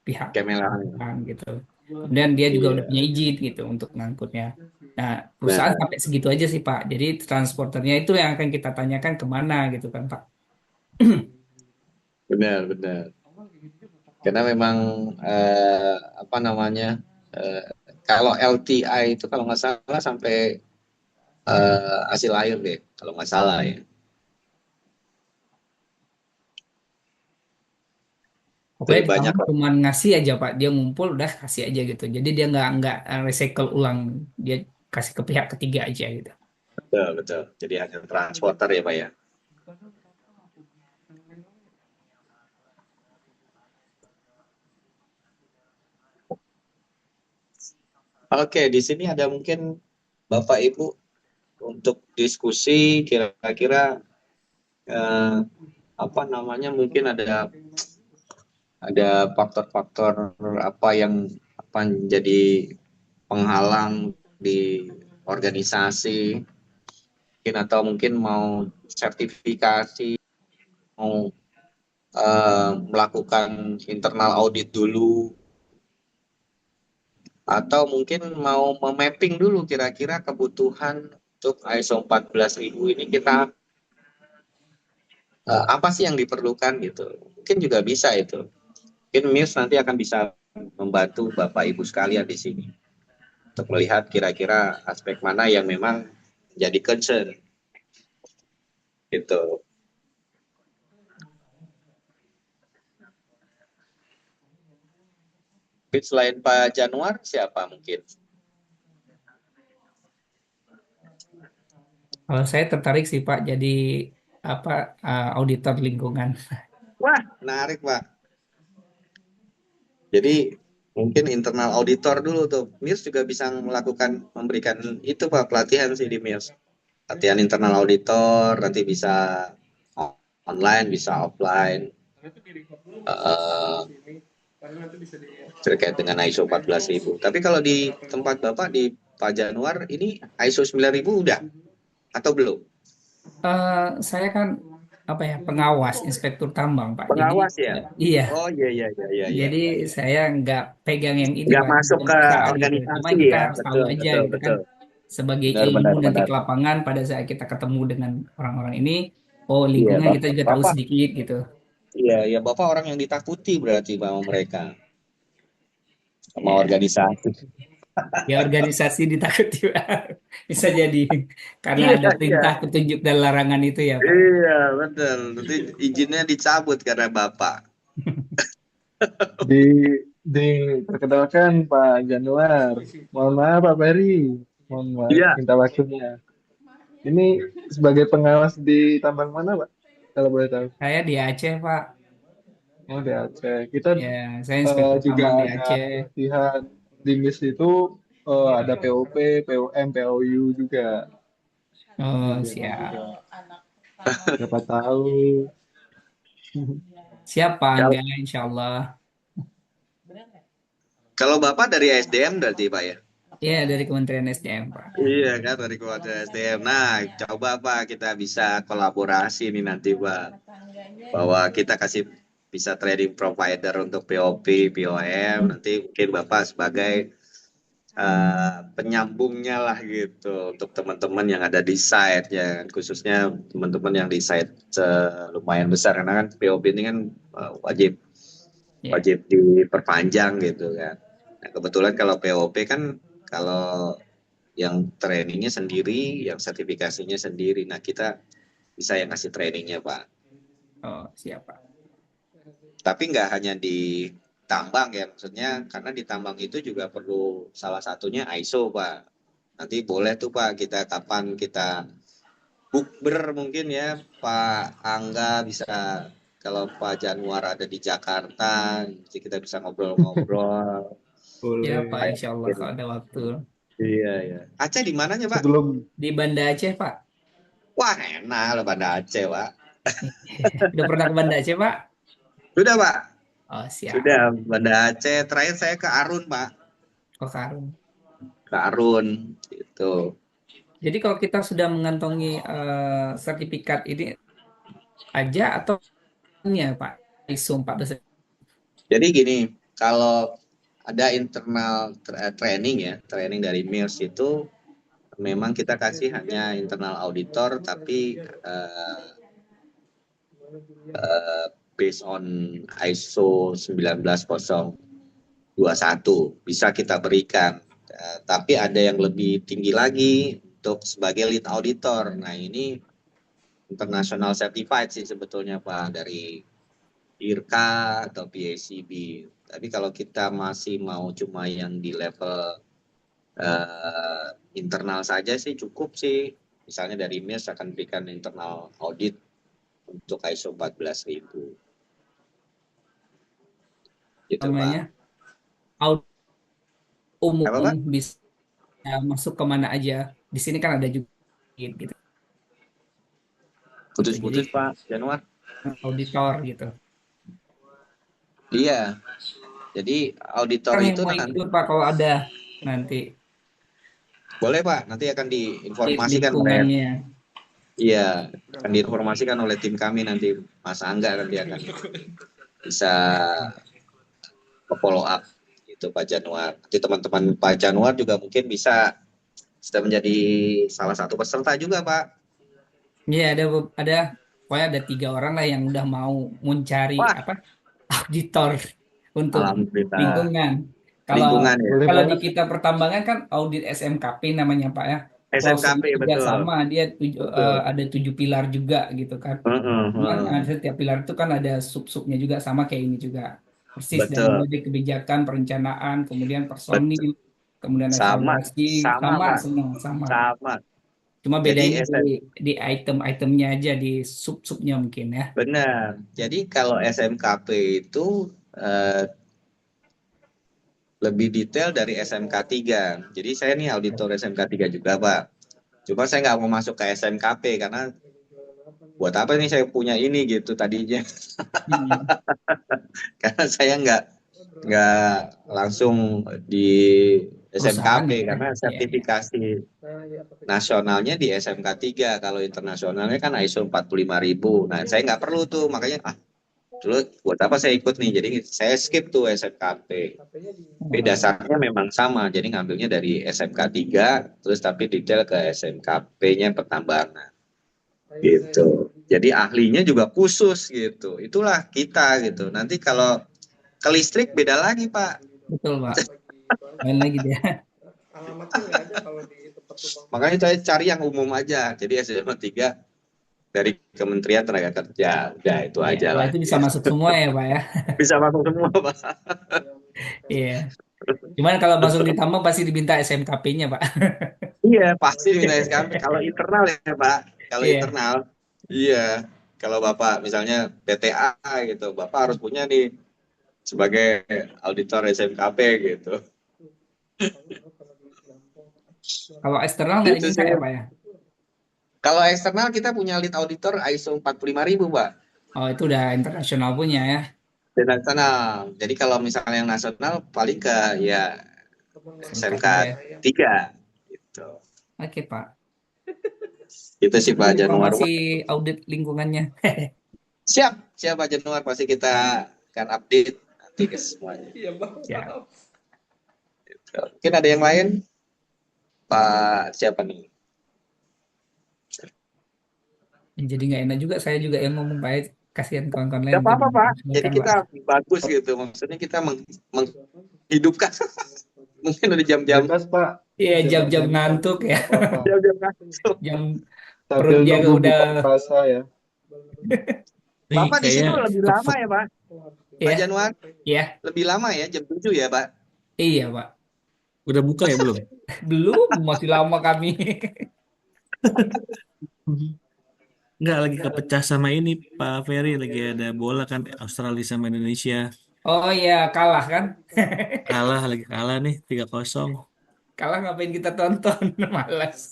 Speaker 5: pihak
Speaker 2: Kemelang.
Speaker 5: kan gitu. Kemudian dia juga udah
Speaker 2: Iya.
Speaker 5: punya izin gitu untuk ngangkutnya. Nah, perusahaan
Speaker 2: Nah,
Speaker 5: sampai segitu aja sih Pak. Jadi transporternya itu yang akan kita tanyakan kemana gitu kan Pak.
Speaker 2: benar, benar. Karena memang apa namanya? eh, kalau LTI itu kalau nggak salah sampai hasil air deh, kalau nggak salah ya.
Speaker 5: Pokoknya
Speaker 2: Jadi
Speaker 5: di
Speaker 2: banyak
Speaker 5: tambang
Speaker 2: lah.
Speaker 5: cuma ngasih aja Pak. Dia ngumpul udah kasih aja gitu. Jadi dia nggak recycle ulang. Dia kasih ke pihak ketiga aja gitu.
Speaker 2: Betul, betul. Jadi hanya transporter ya, Pak ya. Oke, di sini ada mungkin Bapak Ibu untuk diskusi kira-kira eh, apa namanya mungkin ada faktor-faktor apa yang apa menjadi penghalang di organisasi mungkin atau mungkin mau sertifikasi mau melakukan internal audit dulu Atau mungkin mau memapping dulu kira-kira kebutuhan untuk ISO 14000 ini kita apa sih yang diperlukan gitu. Mungkin juga bisa itu. Mungkin Mirs nanti akan bisa membantu Bapak Ibu sekalian di sini untuk melihat kira-kira aspek mana yang memang jadi concern gitu. Mungkin selain Pak Januar siapa mungkin?
Speaker 5: Kalau saya tertarik sih Pak jadi apa auditor lingkungan.
Speaker 2: Wah, menarik Pak. Jadi mungkin internal auditor dulu tuh. Mirs juga bisa melakukan memberikan itu Pak pelatihan sih di Mirs. Latihan internal auditor nanti bisa online bisa offline. Eh, terkait dengan ISO 14000. Tapi kalau di tempat Bapak di Pak Januar ini ISO 9000 udah atau belum?
Speaker 5: Saya kan apa ya pengawas inspektur tambang Pak. Jadi
Speaker 2: Pengawas ya?
Speaker 5: iya.
Speaker 2: Oh iya iya iya iya iya
Speaker 5: Jadi
Speaker 2: iya. Iya.
Speaker 5: saya nggak pegang yang ini
Speaker 2: Nggak
Speaker 5: Pak,
Speaker 2: masuk
Speaker 5: yang
Speaker 2: ke
Speaker 5: perusahaan gitu. Cuma
Speaker 2: organisasi
Speaker 5: kita
Speaker 2: ya,
Speaker 5: harus tahu
Speaker 2: betul
Speaker 5: aja
Speaker 2: betul
Speaker 5: gitu kan.
Speaker 2: betul.
Speaker 5: Sebagai
Speaker 2: Benar
Speaker 5: ilmu
Speaker 2: benar
Speaker 5: nanti
Speaker 2: benar.
Speaker 5: ke lapangan pada saat kita ketemu dengan orang-orang ini, oh
Speaker 2: Iya,
Speaker 5: lingkungan kita
Speaker 2: Bapak,
Speaker 5: juga tahu
Speaker 2: Bapak
Speaker 5: sedikit gitu.
Speaker 2: iya iya Bapak orang yang ditakuti berarti sama mereka, sama
Speaker 5: Ya,
Speaker 2: organisasi.
Speaker 5: ya organisasi ditakuti Pak. Bisa jadi karena
Speaker 2: Iya
Speaker 5: ada
Speaker 2: iya.
Speaker 5: perintah, petunjuk dan larangan itu ya Pak.
Speaker 2: Iya, betul. Nanti izinnya dicabut karena Bapak.
Speaker 3: Di diperkenalkan Pak Januar. Mohon maaf Pak Ferry. Mohon maaf,
Speaker 2: Iya.
Speaker 3: minta waktunya. Ini sebagai pengawas di tambang mana Pak? Kalau boleh tahu.
Speaker 5: Saya di Aceh Pak.
Speaker 3: Oh di Aceh. Kita
Speaker 5: Ya, saya inspektur
Speaker 3: juga
Speaker 5: tambang di
Speaker 3: ada
Speaker 5: Aceh.
Speaker 3: pelatihan di MIS itu ada POP, POM, POU juga.
Speaker 5: Oh,
Speaker 3: Diajarin juga.
Speaker 5: siap.
Speaker 3: Siapa tahu.
Speaker 5: Siapa?
Speaker 2: Kalau
Speaker 5: Enggak, insya Allah.
Speaker 2: kalau Bapak dari SDM berarti Pak ya?
Speaker 5: Ya, dari Kementerian SDM, Pak.
Speaker 2: Iya kan dari Kementerian SDM. Nah, coba Pak kita bisa kolaborasi nih nanti Pak. Bahwa kita kasih bisa trading provider untuk POP, POM. Nanti mungkin Bapak sebagai penyambungnya lah gitu untuk teman-teman yang ada di site ya, khususnya teman-teman yang di site lumayan besar karena kan POP ini kan wajib
Speaker 5: Ya,
Speaker 2: wajib diperpanjang gitu kan. Nah, kebetulan kalau POP kan kalau yang trainingnya sendiri, yang sertifikasinya sendiri. Nah, kita bisa yang kasih trainingnya, Pak.
Speaker 5: oh, siap, Pak.
Speaker 2: Tapi nggak hanya di tambang ya, maksudnya karena di tambang itu juga perlu salah satunya ISO, Pak. Nanti boleh tuh, Pak, kita kapan kita bukber mungkin ya, Pak Angga bisa kalau Pak Januar ada di Jakarta, jadi kita bisa ngobrol-ngobrol.
Speaker 5: Ya, Pak,
Speaker 3: Boleh.
Speaker 5: insya Allah kalau ada waktu.
Speaker 2: Iya, iya. Aceh di mananya, Pak?
Speaker 3: Sebelum
Speaker 5: Di Banda Aceh, Pak.
Speaker 2: Wah, enak lah Banda Aceh, Pak.
Speaker 5: Udah pernah ke Banda Aceh, Pak?
Speaker 2: Sudah, Pak.
Speaker 5: Oh, siap.
Speaker 2: Sudah, Banda Aceh. Terakhir saya ke Arun, Pak.
Speaker 5: Oh, Karun.
Speaker 2: Ke Arun, gitu.
Speaker 5: Jadi kalau kita sudah mengantongi sertifikat ini aja atau ya, Pak? ISO 14.
Speaker 2: Jadi gini, kalau ada internal training ya, training dari MIRS itu memang kita kasih hanya internal auditor, tapi based on ISO 19021 bisa kita berikan. Tapi ada yang lebih tinggi lagi untuk sebagai lead auditor. Nah ini international certified sih sebetulnya Pak dari IRCA atau PACB. Tapi kalau kita masih mau cuma yang di level internal saja sih cukup sih. Misalnya dari MIRS akan berikan internal audit untuk ISO 14000. Gitu Pak.
Speaker 5: Namanya audit
Speaker 2: Apa
Speaker 5: umum
Speaker 2: Pak?
Speaker 5: bisa masuk kemana aja. Di sini kan ada juga gitu. Gitu. Jadi
Speaker 2: Putus-putus Pak Januar.
Speaker 5: auditor gitu.
Speaker 2: Iya. Jadi auditor
Speaker 5: Orang yang
Speaker 2: itu
Speaker 5: mau
Speaker 2: nanti
Speaker 5: ikut Pak kalau ada nanti
Speaker 2: boleh Pak, nanti akan
Speaker 5: di
Speaker 2: diinformasikan oleh
Speaker 5: lingkungannya.
Speaker 2: iya, akan diinformasikan oleh tim kami nanti Mas Angga nanti akan bisa follow up. itu Pak Januar. Nanti teman-teman Pak Januar juga mungkin bisa menjadi salah satu peserta juga Pak.
Speaker 5: Iya, ada pokoknya ada 3 orang lah yang udah mau mencari
Speaker 2: Wah,
Speaker 5: apa auditor untuk
Speaker 2: alhamdulillah.
Speaker 5: lingkungan. Kalau
Speaker 2: Lingkungan ya.
Speaker 3: Boleh
Speaker 5: kalau di
Speaker 3: banget.
Speaker 5: kita pertambangan kan audit SMKP namanya Pak ya.
Speaker 2: SMKP
Speaker 5: Klausulnya juga
Speaker 2: betul.
Speaker 5: sama, dia
Speaker 2: Betul.
Speaker 5: ada 7 pilar juga gitu kan.
Speaker 2: Heeh,
Speaker 5: Cuman
Speaker 2: heeh.
Speaker 5: setiap pilar itu kan ada sub-subnya juga sama kayak ini juga. Persis dari
Speaker 2: Betul.
Speaker 5: mulai dari kebijakan, perencanaan, kemudian
Speaker 2: Betul.
Speaker 5: personil, kemudian
Speaker 2: Sama,
Speaker 5: evaluasi,
Speaker 2: sama
Speaker 5: sama
Speaker 2: Pak.
Speaker 5: semua sama.
Speaker 2: Sama.
Speaker 5: Cuma
Speaker 2: Jadi
Speaker 5: bedanya di item-itemnya aja, di sub-subnya mungkin ya.
Speaker 2: benar. Jadi kalau SMKP itu lebih detail dari SMK 3. Jadi saya nih auditor SMK 3 juga, Pak. Cuma saya nggak mau masuk ke SMKP karena buat apa nih saya punya ini gitu tadinya.
Speaker 5: Hmm.
Speaker 2: Karena saya nggak langsung di
Speaker 5: Perusahaan
Speaker 2: SMKP
Speaker 5: ya.
Speaker 2: karena
Speaker 5: Iya, iya.
Speaker 2: sertifikasi nasionalnya di SMK 3. Kalau internasionalnya kan ISO 45000. Nah, saya nggak perlu tuh, makanya dulu buat apa saya ikut nih. Jadi saya skip tuh SMKP. Tapi
Speaker 5: Oh,
Speaker 2: dasarnya memang sama. Jadi ngambilnya dari SMK 3 terus tapi detail ke SMKP-nya pertambangan. Gitu. Jadi ahlinya juga khusus gitu. Itulah kita gitu. Nanti kalau ke listrik beda lagi, Pak.
Speaker 5: betul Pak. Lain lagi dia.
Speaker 2: Makanya saya cari yang umum aja. Jadi SMA 3 dari Kementerian Tenaga Kerja. Udah itu
Speaker 5: Iya,
Speaker 2: aja
Speaker 5: kalau
Speaker 2: lah.
Speaker 5: itu bisa masuk semua ya Pak ya.
Speaker 2: Bisa masuk semua, Pak.
Speaker 5: Iya. Cuman kalau masuk di tambang pasti diminta SMKP-nya Pak.
Speaker 2: Iya, pasti minta SKP. Kalau internal ya, Pak. Kalau
Speaker 5: Iya.
Speaker 2: internal, iya. Kalau Bapak misalnya PTA gitu, Bapak harus punya nih sebagai auditor SMKP gitu.
Speaker 5: Kalau eksternal nggak
Speaker 2: Itu
Speaker 5: diminta
Speaker 2: sih.
Speaker 5: ya Pak ya.
Speaker 2: Kalau eksternal kita punya lead auditor ISO 45000, Pak.
Speaker 5: Oh itu udah internasional punya ya.
Speaker 2: Di nasional. Jadi kalau misalnya yang nasional paling ke ya
Speaker 5: SMK
Speaker 2: SMK
Speaker 5: 3 ya.
Speaker 2: 3 gitu.
Speaker 5: Oke Pak.
Speaker 2: Itu sih
Speaker 5: Itu
Speaker 2: Pak Januar.
Speaker 5: informasi audit lingkungannya.
Speaker 2: Siap, siap Pak Januar. Pasti kita akan update nanti ke semuanya.
Speaker 5: Ya.
Speaker 2: Mungkin ada yang lain? Pak siapa nih?
Speaker 5: Jadi nggak enak juga saya juga yang ngomong baik. Kasihan kawan-kawan lain
Speaker 2: Gak
Speaker 5: mungkin
Speaker 2: apa-apa Pak. Jadi
Speaker 5: menyesuaikan Pak.
Speaker 2: kita bagus gitu. Maksudnya kita menghidupkan. Mungkin ada jam-jam.
Speaker 3: Bebas, Pak.
Speaker 5: Iya jam-jam
Speaker 3: Jam-jam
Speaker 5: ngantuk ya.
Speaker 3: apa-apa.
Speaker 2: Jam-jam masuk.
Speaker 5: Jam
Speaker 3: Sambil
Speaker 5: perutnya
Speaker 3: nunggu
Speaker 5: udah
Speaker 3: buka puasa ya.
Speaker 4: Nih
Speaker 2: Bapak di situ
Speaker 4: kayak
Speaker 2: lebih lama ya Pak? Pak
Speaker 5: ya,
Speaker 2: Januar?
Speaker 5: ya,
Speaker 2: Lebih lama ya, jam 7 ya Pak?
Speaker 5: iya Pak.
Speaker 4: udah buka ya belum?
Speaker 5: Belum, masih lama kami.
Speaker 4: Nggak lagi kepecah sama ini Pak Ferry lagi ada bola kan Australia sama Indonesia
Speaker 5: Oh iya, kalah kan?
Speaker 4: lagi kalah nih 3-0.
Speaker 5: Kalah ngapain kita tonton? Malas.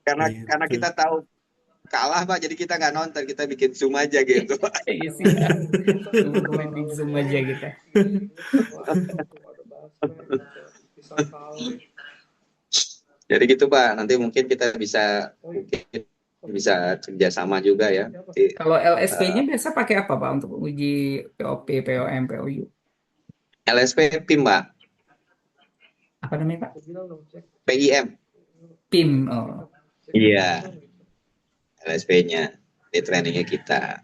Speaker 2: Karena
Speaker 4: Gitu.
Speaker 2: kita tahu kalah Pak, jadi kita nggak nonton, kita bikin Zoom aja gitu.
Speaker 5: Iya sih. Di Zoom aja kita.
Speaker 2: Jadi gitu Pak, nanti mungkin kita bisa kerjasama juga ya. Nanti,
Speaker 5: Kalau LSP-nya biasa pakai apa Pak untuk uji POP, POM, POU?
Speaker 2: LSP PIM Pak,
Speaker 5: Apa namanya Pak?
Speaker 2: PIM.
Speaker 5: PIM. Oh,
Speaker 2: Iya, LSP-nya di trainingnya kita.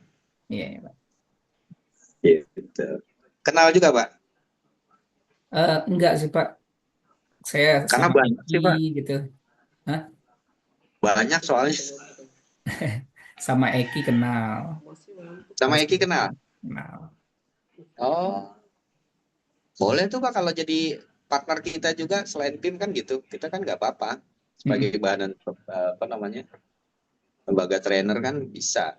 Speaker 5: iya ya, Pak.
Speaker 2: Gitu. Kenal juga Pak?
Speaker 5: Enggak sih Pak. Saya
Speaker 2: Karena
Speaker 5: sama
Speaker 2: banyak sih Pak,
Speaker 5: Eki gitu. Hah?
Speaker 2: banyak soalnya.
Speaker 5: Sama Eki kenal.
Speaker 2: Sama Eki kenal?
Speaker 5: Kenal.
Speaker 2: Oh, boleh tuh Pak kalau jadi partner kita juga selain PIM kan gitu. Kita kan nggak apa-apa sebagai bahan apa namanya lembaga trainer kan bisa.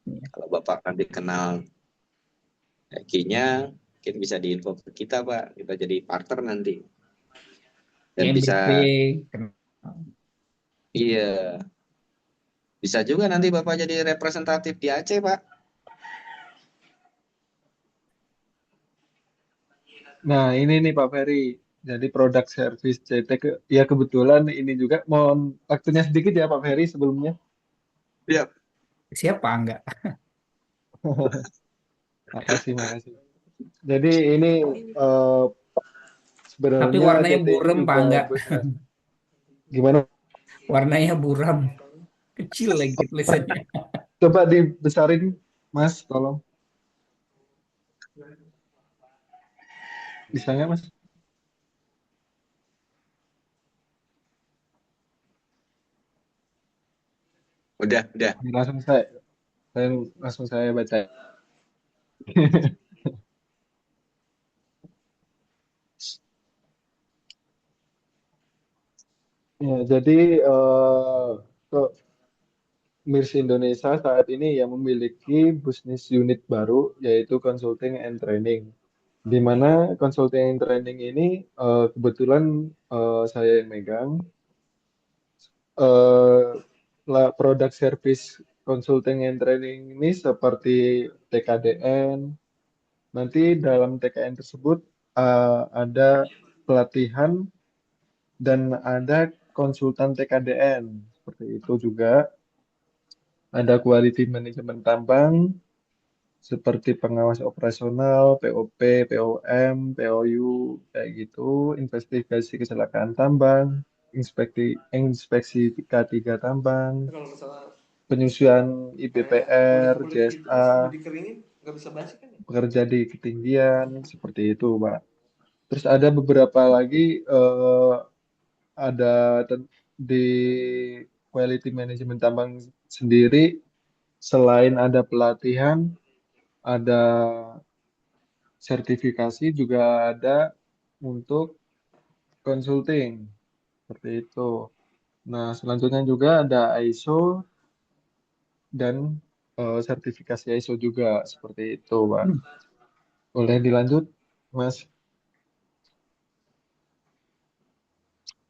Speaker 5: Iya.
Speaker 2: Kalau Bapak nanti kenal Eki-nya, mungkin bisa diinfo ke kita Pak. Kita jadi partner nanti. Dan bisa,
Speaker 5: MBP kenal.
Speaker 2: iya, bisa juga nanti Bapak jadi representatif di Aceh Pak.
Speaker 3: Nah, ini nih Pak Ferry. Jadi produk service CT ya kebetulan ini juga mohon waktunya sedikit ya Pak Ferry sebelumnya.
Speaker 2: Iya.
Speaker 5: Siapa enggak?
Speaker 3: Makasih, makasih. Jadi ini
Speaker 5: Tapi
Speaker 3: sebenarnya
Speaker 5: warnanya
Speaker 3: CT ini
Speaker 5: burem, Pak,
Speaker 3: juga
Speaker 5: enggak?
Speaker 3: gimana?
Speaker 5: Warnanya buram. Kecil lagi tulisannya.
Speaker 3: Coba dibesarin, Mas, tolong. Bisa nggak, Mas?
Speaker 2: Udah.
Speaker 3: Saya langsung saya baca. Ya, jadi ke Mirs Indonesia saat ini yang memiliki bisnis unit baru yaitu Consulting and Training. Di mana Consulting and Training ini kebetulan saya yang megang. eh Produk service Consulting and Training ini seperti TKDN. Nanti dalam TKN tersebut ada pelatihan dan ada konsultan TKDN. Seperti itu juga. Ada quality management tambang, seperti pengawas operasional, POP, POM, POU, kayak gitu, investigasi kecelakaan tambang, inspeksi K3 tambang, penyusuan IBPR, JSA, bekerja di ketinggian, seperti itu, Pak. Terus ada beberapa lagi, ada di quality management tambang sendiri, selain ada pelatihan, ada sertifikasi juga ada untuk consulting seperti itu. Nah, selanjutnya juga ada ISO dan sertifikasi ISO juga seperti itu, Pak. Boleh dilanjut, Mas?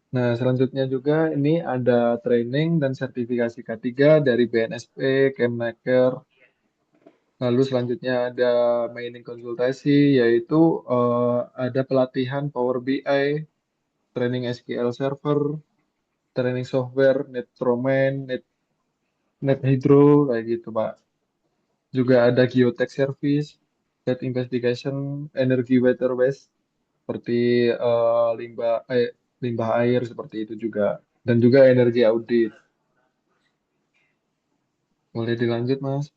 Speaker 3: Nah, selanjutnya juga ini ada training dan sertifikasi K3 dari BNSP, Kemnaker. Lalu selanjutnya ada mining konsultasi, yaitu ada pelatihan Power BI, training SQL Server, training software, Netroman, NetHydro, kayak gitu, Pak. Juga ada geotech service, site investigation, energy water waste, seperti limbah air, seperti itu juga. Dan juga energi audit. Boleh dilanjut, Mas?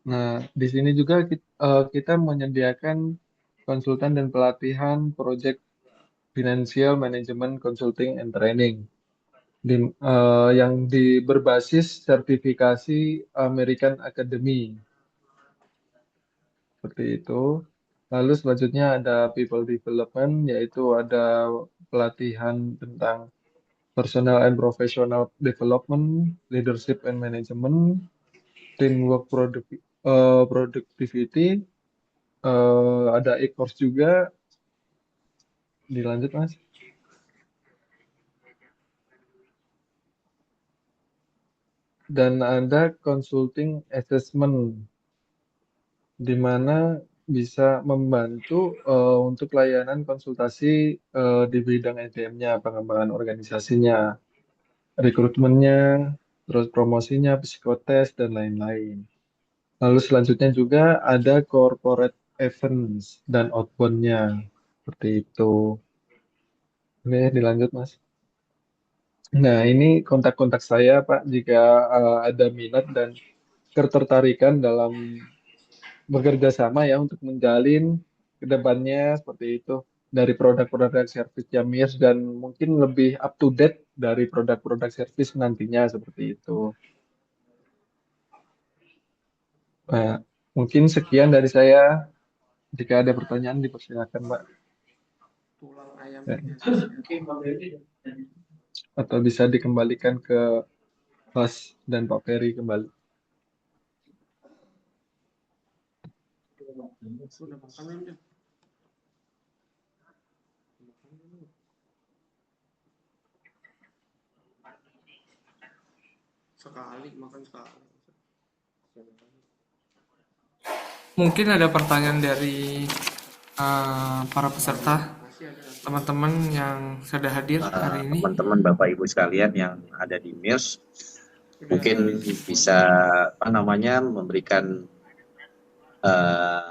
Speaker 3: Nah, di sini juga kita menyediakan konsultan dan pelatihan project financial management consulting and training yang berbasis sertifikasi American Academy seperti itu. Lalu selanjutnya ada people development, yaitu ada pelatihan tentang personal and professional development, leadership and management, teamwork productivity, ada e-course juga. Dilanjut, Mas. Dan ada consulting assessment, di mana bisa membantu untuk layanan konsultasi di bidang SDM-nya, pengembangan organisasinya, rekrutmennya, terus promosinya, psikotes, dan lain-lain. Lalu selanjutnya juga ada corporate events dan outbound-nya, seperti itu. Oke, dilanjut, Mas. Nah, ini kontak-kontak saya, Pak, jika ada minat dan ketertarikan dalam bekerja sama ya untuk menjalin ke depannya seperti itu dari produk-produk service Jamirs dan mungkin lebih up to date dari produk-produk service nantinya seperti itu. Nah, mungkin sekian dari saya. Jika ada pertanyaan dipersilakan, Mbak. Atau bisa dikembalikan ke Mas dan Pak Ferry kembali.
Speaker 1: Mungkin ada pertanyaan dari para peserta, teman-teman yang sudah hadir hari ini.
Speaker 2: Teman-teman Bapak Ibu sekalian yang ada di MIRS, mungkin bisa memberikan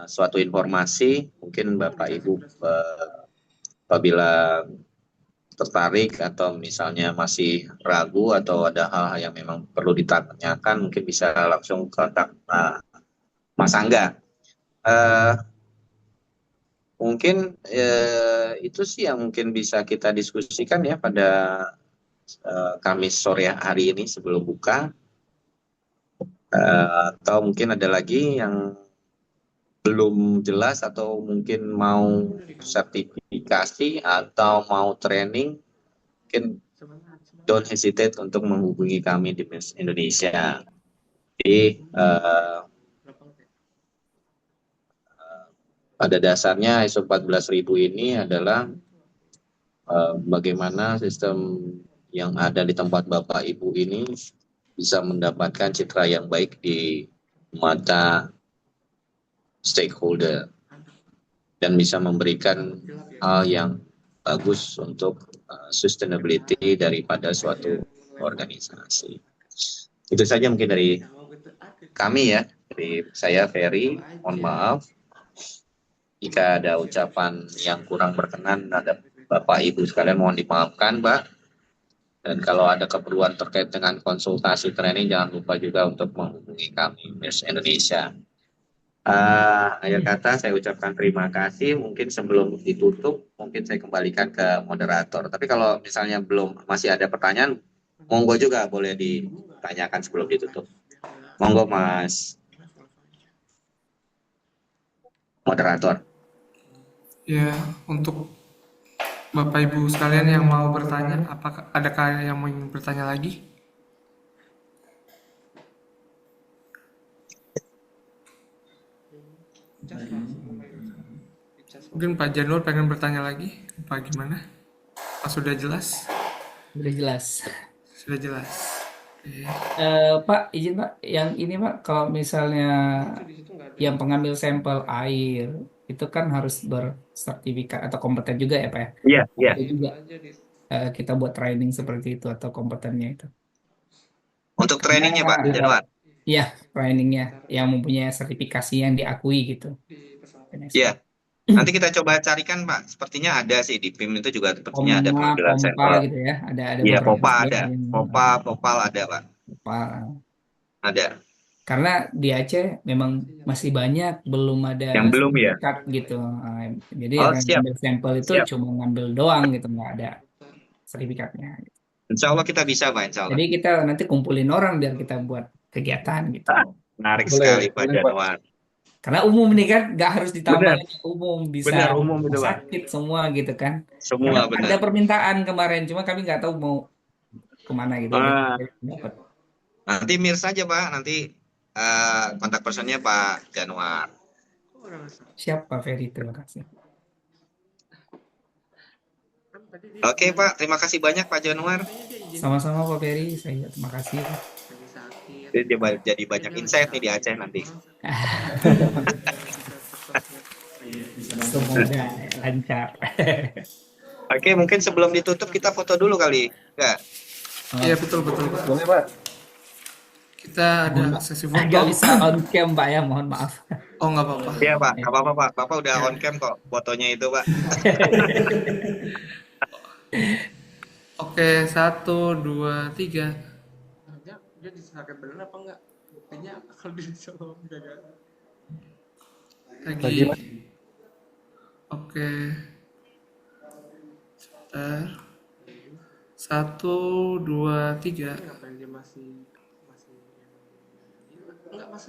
Speaker 2: suatu informasi, mungkin Bapak Ibu apabila tertarik atau misalnya masih ragu atau ada hal yang memang perlu ditanyakan, mungkin bisa langsung kontak Mas Angga. Eh, Mungkin itu sih yang mungkin bisa kita diskusikan ya pada Kamis sore hari ini sebelum buka. Atau mungkin ada lagi yang belum jelas atau mungkin mau sertifikasi atau mau training, mungkin don't hesitate untuk menghubungi kami di Miss Indonesia. Jadi pada dasarnya ISO 14000 ini adalah bagaimana sistem yang ada di tempat Bapak Ibu ini bisa mendapatkan citra yang baik di mata stakeholder dan bisa memberikan hal yang bagus untuk sustainability daripada suatu organisasi. Itu saja mungkin dari kami ya, dari saya Ferry. Mohon maaf jika ada ucapan yang kurang berkenan terhadap Bapak Ibu sekalian, mohon dimaafkan, Mbak. Dan kalau ada keperluan terkait dengan konsultasi training, jangan lupa juga untuk menghubungi kami, Miss Indonesia. Akhir kata saya ucapkan terima kasih. Mungkin sebelum ditutup, mungkin saya kembalikan ke moderator. Tapi kalau misalnya masih ada pertanyaan, monggo juga boleh ditanyakan sebelum ditutup. Monggo Mas moderator.
Speaker 1: Ya, untuk Bapak Ibu sekalian yang mau bertanya, apakah adakah yang mau ingin bertanya lagi? Mungkin Pak Janur pengen bertanya lagi, apa gimana? Apa sudah jelas?
Speaker 5: Udah jelas.
Speaker 1: Sudah jelas. Oke.
Speaker 5: Pak, izin Pak, yang ini Pak, kalau misalnya yang pengambil sampel air itu kan harus bersertifikat atau kompeten juga ya Pak ya?
Speaker 2: Iya, iya.
Speaker 5: Itu juga kita buat training seperti itu atau kompetennya itu.
Speaker 2: Untuk trainingnya Pak Januar.
Speaker 5: Iya, trainingnya yang mempunyai sertifikasi yang diakui gitu.
Speaker 2: Iya. Nanti kita coba carikan Pak. Sepertinya ada sih di PIM itu juga sepertinya ada pengambilan
Speaker 5: Pompa
Speaker 2: sampel.
Speaker 5: gitu ya, ada
Speaker 2: Iya,
Speaker 5: beberapa
Speaker 2: Popa ada.
Speaker 5: yang
Speaker 2: Popal ada Pak.
Speaker 5: Pompa.
Speaker 2: Ada.
Speaker 5: Karena di Aceh memang masih banyak belum ada
Speaker 2: Yang belum ya?
Speaker 5: sertifikat gitu. Jadi
Speaker 2: Oh,
Speaker 5: yang
Speaker 2: siap.
Speaker 5: ngambil sampel itu
Speaker 2: Siap.
Speaker 5: cuma ngambil doang gitu, nggak ada sertifikatnya.
Speaker 2: Insya Allah kita bisa Pak, insya Allah.
Speaker 5: Jadi kita nanti kumpulin orang biar kita buat kegiatan gitu.
Speaker 2: Menarik
Speaker 3: Boleh,
Speaker 2: sekali Pak
Speaker 3: boleh, Pak.
Speaker 2: Januar.
Speaker 5: Karena umum nih kan, nggak harus ditambah
Speaker 2: Benar.
Speaker 5: lagi umum, bisa
Speaker 2: Benar, umum itu, Pak.
Speaker 5: sakit semua gitu kan.
Speaker 2: Semua
Speaker 5: Karena
Speaker 2: benar.
Speaker 5: ada permintaan kemarin, cuma kami nggak tahu mau kemana gitu. Dapat.
Speaker 2: Nanti mir saja Pak, nanti kontak personnya Pak Januar.
Speaker 5: Siapa Ferry, terima kasih.
Speaker 2: Oke Pak, terima kasih banyak Pak Januar.
Speaker 5: Sama-sama Pak Ferry, saya terima kasih.
Speaker 2: Jadi banyak insight nih di Aceh nanti.
Speaker 5: Semoga lancar.
Speaker 2: Oke, mungkin sebelum ditutup kita foto dulu kali. Enggak?
Speaker 1: Iya, betul Pak.
Speaker 3: Boleh, Pak.
Speaker 1: Kita ada sesi foto.
Speaker 5: Nggak bisa on cam Pak ya, mohon maaf.
Speaker 1: Oh, nggak apa-apa.
Speaker 2: Iya Pak, nggak apa-apa Pak. Bapak udah on cam kok fotonya itu Pak.
Speaker 1: Oke, 1, 2, 3. Dia disangka bener apa enggak? Buktinya kalau dicoba gagal. Lagi. Oke. Sebentar. 1, 2, 3.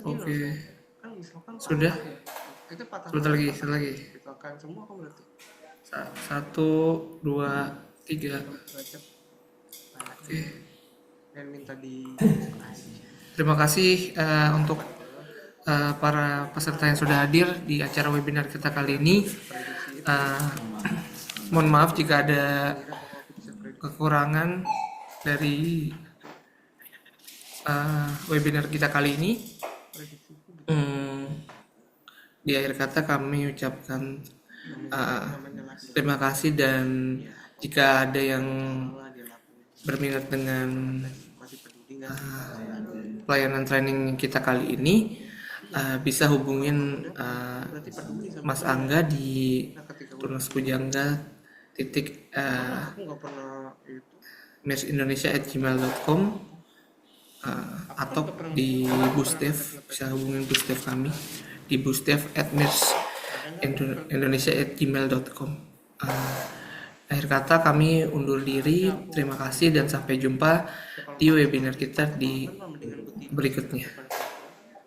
Speaker 1: Oke. Sudah. Sebentar lagi. 1, 2, 3. Oke. Terima kasih untuk para peserta yang sudah hadir di acara webinar kita kali ini. Mohon maaf jika ada kekurangan dari webinar kita kali ini. Di akhir kata kami ucapkan terima kasih, dan jika ada yang berminat dengan pelayanan training kita kali ini, bisa hubungin Mas Angga di tunaskujangga titik mirsindonesia@gmail.com, atau di Busdev, bisa hubungin Busdev kami di busdev@mirsindonesia@gmail.com. Akhir kata kami undur diri, terima kasih dan sampai jumpa di webinar kita di berikutnya.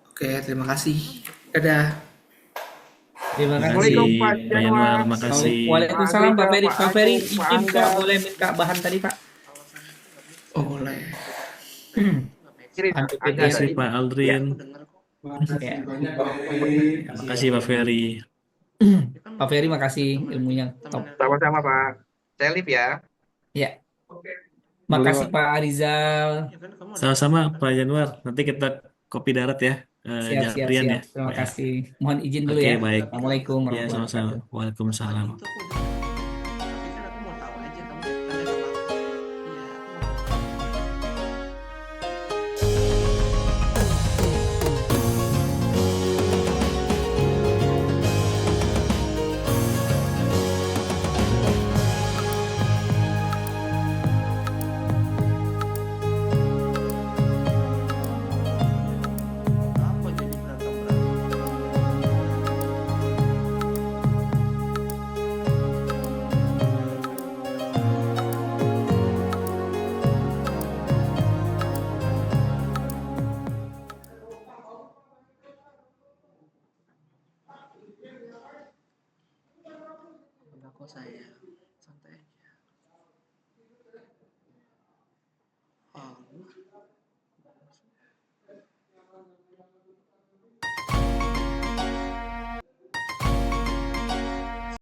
Speaker 1: Oke, terima kasih. Dadah.
Speaker 5: Terima
Speaker 4: Terima
Speaker 5: kasih.
Speaker 4: kasih Pak Yanwar, makasih.
Speaker 5: Waalaikumsalam Pak Ferry. Pak Ferry izin Pak boleh minta bahan tadi Pak.
Speaker 1: Oh, boleh.
Speaker 5: Bahan
Speaker 4: Terima
Speaker 5: PPT
Speaker 4: kasih
Speaker 5: tadi.
Speaker 4: Pak Aldrin.
Speaker 5: Ya.
Speaker 4: Terima kasih Pak Ferry.
Speaker 5: Pak Ferry makasih ilmunya top.
Speaker 6: Sama-sama Pak. Saya live ya.
Speaker 5: Ya.
Speaker 3: Boleh,
Speaker 5: Makasih
Speaker 3: Pak.
Speaker 5: Pak Arizal.
Speaker 4: Sama-sama Pak Yanwar. Nanti kita kopi darat ya,
Speaker 5: Siap, siap,
Speaker 4: Japrian
Speaker 5: siap.
Speaker 4: ya
Speaker 5: Terima
Speaker 4: Pak ya.
Speaker 5: kasih. Mohon izin dulu
Speaker 4: Oke,
Speaker 5: ya.
Speaker 4: baik.
Speaker 5: Assalamualaikum
Speaker 4: Ya,
Speaker 5: warahmatullahi
Speaker 4: sama-sama.
Speaker 5: wabarakatuh.
Speaker 4: Waalaikumsalam.
Speaker 1: Kok saya santai aja. Oh.